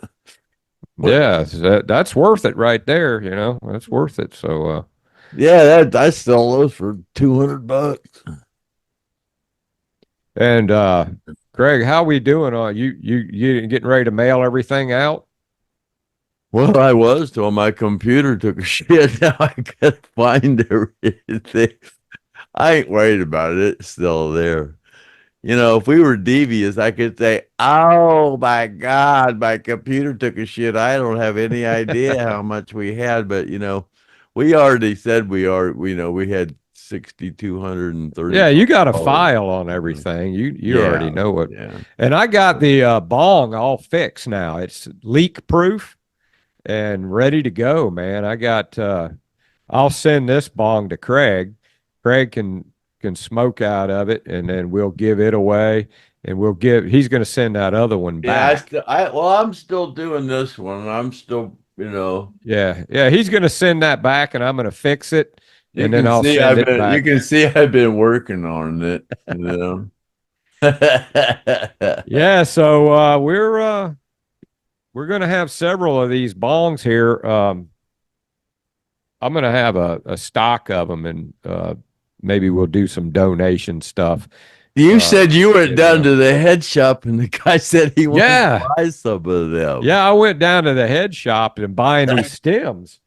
Yeah, that's worth it right there. That's worth it. So, Yeah, that I sell those for $200. and Greg, how we doing on you getting ready to mail everything out? Well, I was till my computer took a shit. Now I gotta find everything. I ain't worried about it. It's still there. If we were devious, I could say, "Oh my God, my computer took a shit. I don't have any idea how much we had." But we already said we had 6,230. Yeah, you got a file on everything. You already know what. Yeah. And I got the bong all fixed now. It's leak proof and ready to go, man. I got I'll send this bong to Craig. Craig can smoke out of it, and then we'll give it away, and he's going to send that other one back. I'm still doing this one. I'm still, Yeah, he's going to send that back, and I'm going to fix it, and then I'll send it back. You can see I've been working on it, Yeah, so we're going to have several of these bongs here. I'm going to have a stock of them, and maybe we'll do some donation stuff. You said you went down to the head shop, and the guy said he wanted to buy some of them. Yeah, I went down to the head shop and buying these stems,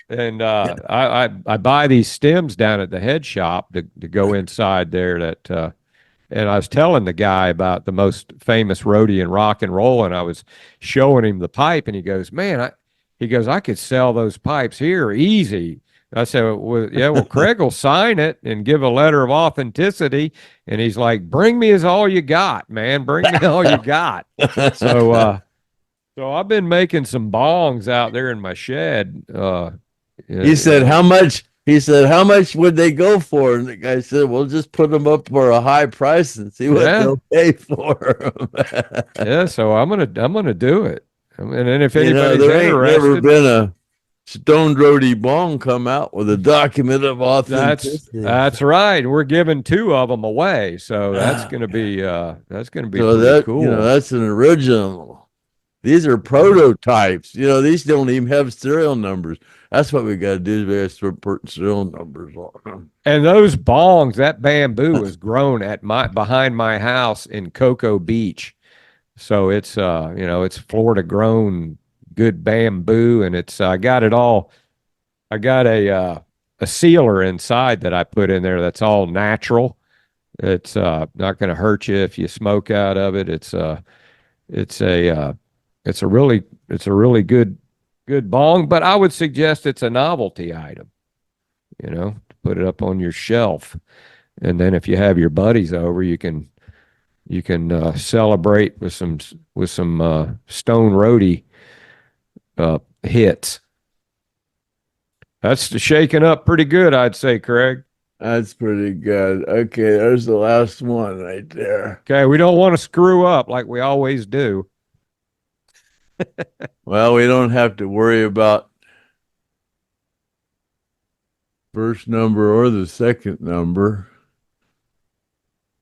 and I buy these stems down at the head shop to go inside there. And I was telling the guy about the most famous roadie in rock and roll, and I was showing him the pipe, and he goes, "Man, I could sell those pipes here easy." I said, well, Craig will sign it and give a letter of authenticity. And he's like, "Bring me all you got, man. Bring me all you got." So I've been making some bongs out there in my shed. He said, "How much?" He said, "How much would they go for?" And the guy said, "We'll just put them up for a high price and see what they'll pay for them." Yeah, so I'm gonna do it. And then if anybody's there ain't interested, never been a Stoned Roadie bong come out with a document of authenticity. That's right. We're giving 2 of them away, so that's gonna be pretty cool. That's an original. These are prototypes. These don't even have serial numbers. That's what we got to do is we have to start putting serial numbers on them. And those bongs, that bamboo was grown behind my house in Cocoa Beach. So it's it's Florida grown good bamboo, and I got it all. I got a sealer inside that I put in there that's all natural. It's not going to hurt you if you smoke out of it. It's a really good bong, but I would suggest it's a novelty item, to put it up on your shelf. And then if you have your buddies over, you can celebrate with some Stone Roadie hits. That's shaking up pretty good, I'd say, Craig. That's pretty good. Okay, there's the last one right there. Okay, we don't want to screw up like we always do. Well, we don't have to worry about first number or the second number.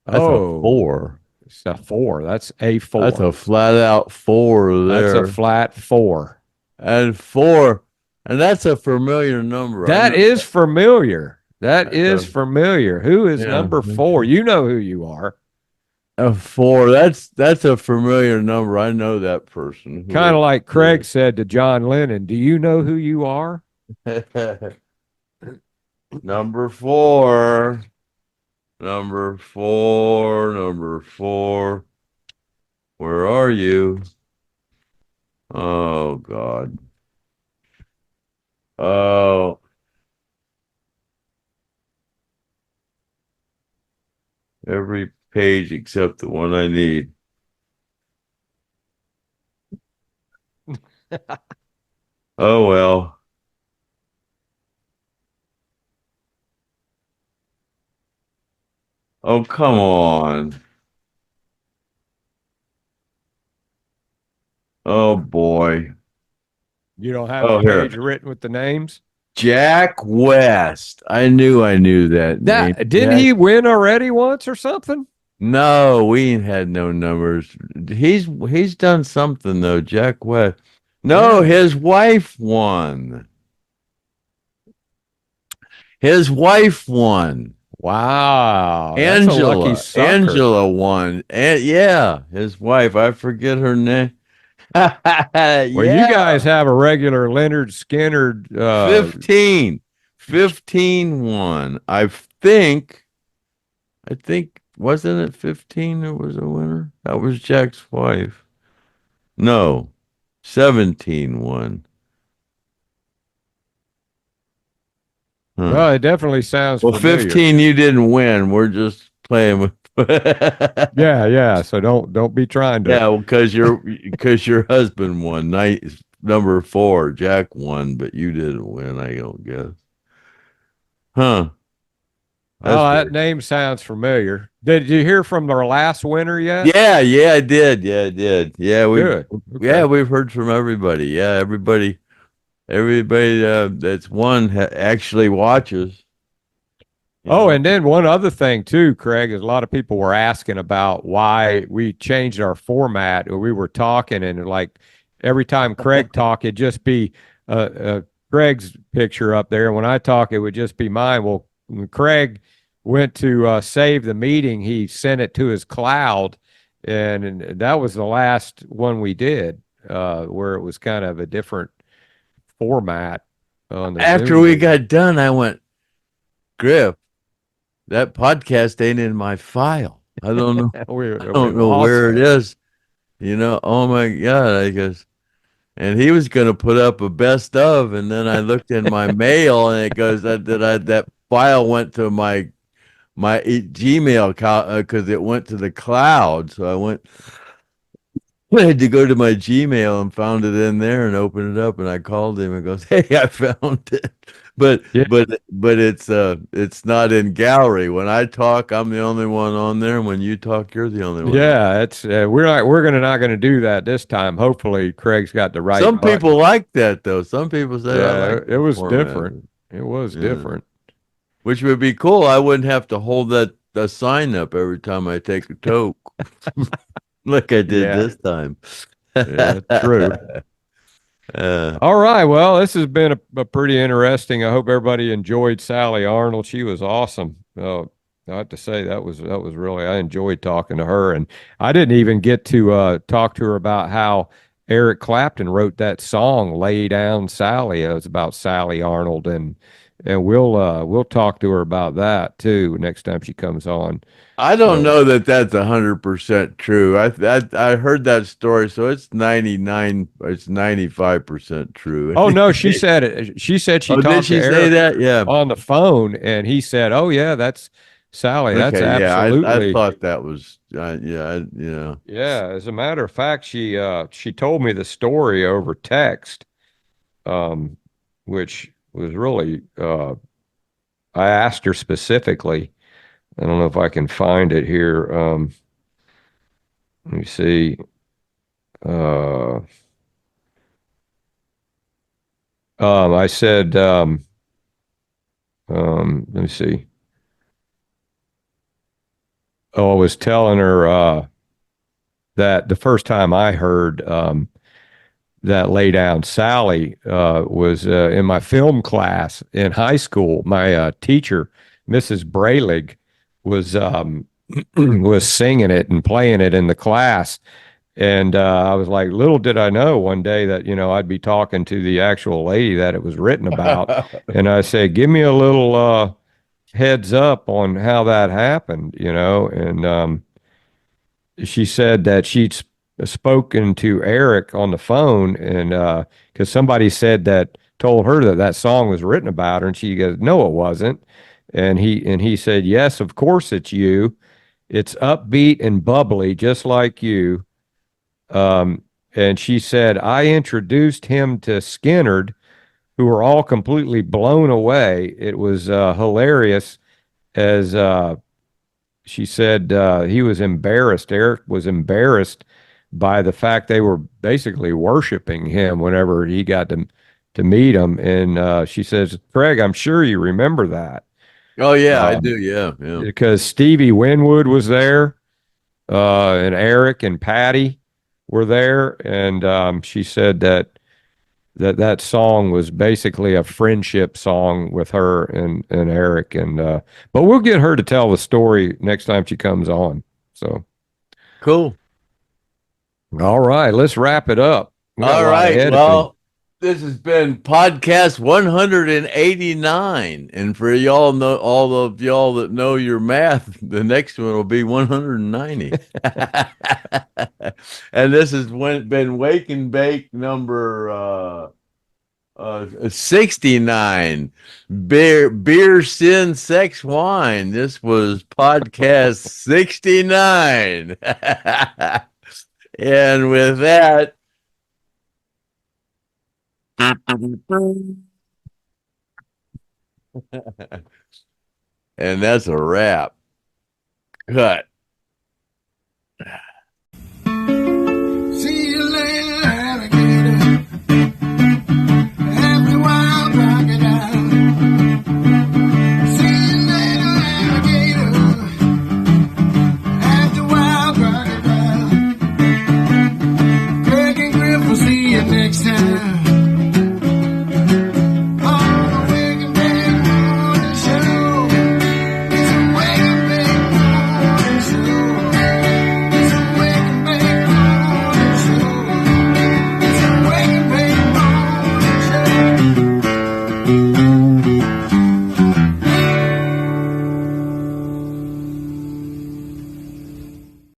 That's a 4. It's a 4. That's a 4. That's a flat out 4 there. That's a flat 4. And 4, and that's a familiar number. That is familiar. That is familiar. Who is number 4? You know who you are. A 4. That's a familiar number. I know that person. Kind of like Craig said to John Lennon, "Do you know who you are?" Number 4. Number 4. Number 4. Where are you? Oh God. Oh. Every page except the one I need. Oh well. Oh, come on. Oh boy. You don't have Oh, the here. page written with the names? Jack West. I knew that name. That didn't Jack. he win already once or something? No, we ain't had no numbers. He's done something though, Jack West. No, Yeah. his wife won. His wife won. Wow, that's a lucky sucker. Angela won. And yeah, his wife. I forget her name. Well, you guys have a regular Lynyrd Skynyrd. 15 won. I think wasn't it 15 that was a winner? That was Jack's wife. No, 17 won. Huh. Well, it definitely sounds familiar. 15 you didn't win. We're just playing with Yeah. So don't be trying to. Yeah, well, because your husband won. Number 4, Jack won, but you didn't win, I don't guess. Huh. That name sounds familiar. Did you hear from their last winner yet? Yeah, I did. Yeah, I did. Yeah, Good. Okay. we've heard from everybody. Yeah, everybody that's won actually watches. And then one other thing too, Craig, is a lot of people were asking about why we changed our format. We were talking, and like every time Craig talked, it'd just be Craig's picture up there. When I talk, it would just be mine. Well, when Craig went to save the meeting, he sent it to his cloud, and that was the last one we did, where it was kind of a different format. After we got done, I went, Griff, that podcast ain't in my file. I don't know. I don't know where it is. Oh my God, I guess. And he was going to put up a best of, and then I looked in my mail, and it goes that file went to my Gmail because it went to the cloud. So I had to go to my Gmail and found it in there and open it up, and I called him and goes, "Hey, I found it." But it's not in gallery. When I talk, I'm the only one on there, and when you talk, you're the only one. Yeah, it's we're not going to do that this time. Hopefully, Craig's got the right. Some people like that though. Some people say it was different. It was different, which would be cool. I wouldn't have to hold the sign up every time I take a toke, like I did this time. Yeah, true. All right. Well, this has been a pretty interesting. I hope everybody enjoyed Sally Arnold. She was awesome. I have to say that was really, I enjoyed talking to her, and I didn't even get to talk to her about how Eric Clapton wrote that song "Lay Down Sally." It was about Sally Arnold, and we'll talk to her about that too next time she comes on. I don't know that that's 100% true. I heard that story, so it's 95% true. Oh no, she said it. She said she talked to Eric on the phone, and he said, "Oh yeah, that's Sally. That's absolutely." I thought that was Yeah. As a matter of fact, she told me the story over text, which was really. I asked her specifically. I don't know if I can find it here. Let me see. I said, let me see. Oh, I was telling her that the first time I heard that "Lay Down Sally" was in my film class in high school. My teacher, Mrs. Braylig, was was singing it and playing it in the class, and I was like, little did I know one day that I'd be talking to the actual lady that it was written about, and I said, "Give me a little heads up on how that happened," and she said that she'd spoken to Eric on the phone, and because somebody told her that song was written about her, and she goes, "No, it wasn't." And he said, "Yes, of course it's you. It's upbeat and bubbly, just like you." And she said, "I introduced him to Skynyrd, who were all completely blown away. It was hilarious as she said he was embarrassed. Eric was embarrassed by the fact they were basically worshiping him whenever he got to meet him. And she says, Craig, I'm sure you remember that. Oh yeah, I do. Yeah, yeah. Because Stevie Winwood was there, and Eric and Patty were there, and she said that song was basically a friendship song with her and Eric, and but we'll get her to tell the story next time she comes on. So Cool. all right, let's wrap it up. We got a All lot of right. editing. Well, this has been podcast 189, and for y'all know, all of y'all that know your math, the next one will be 190. And this has been Wake and Bake number 69. Beer, sin, sex, wine. This was podcast 69. And with that, and that's a wrap. Cut.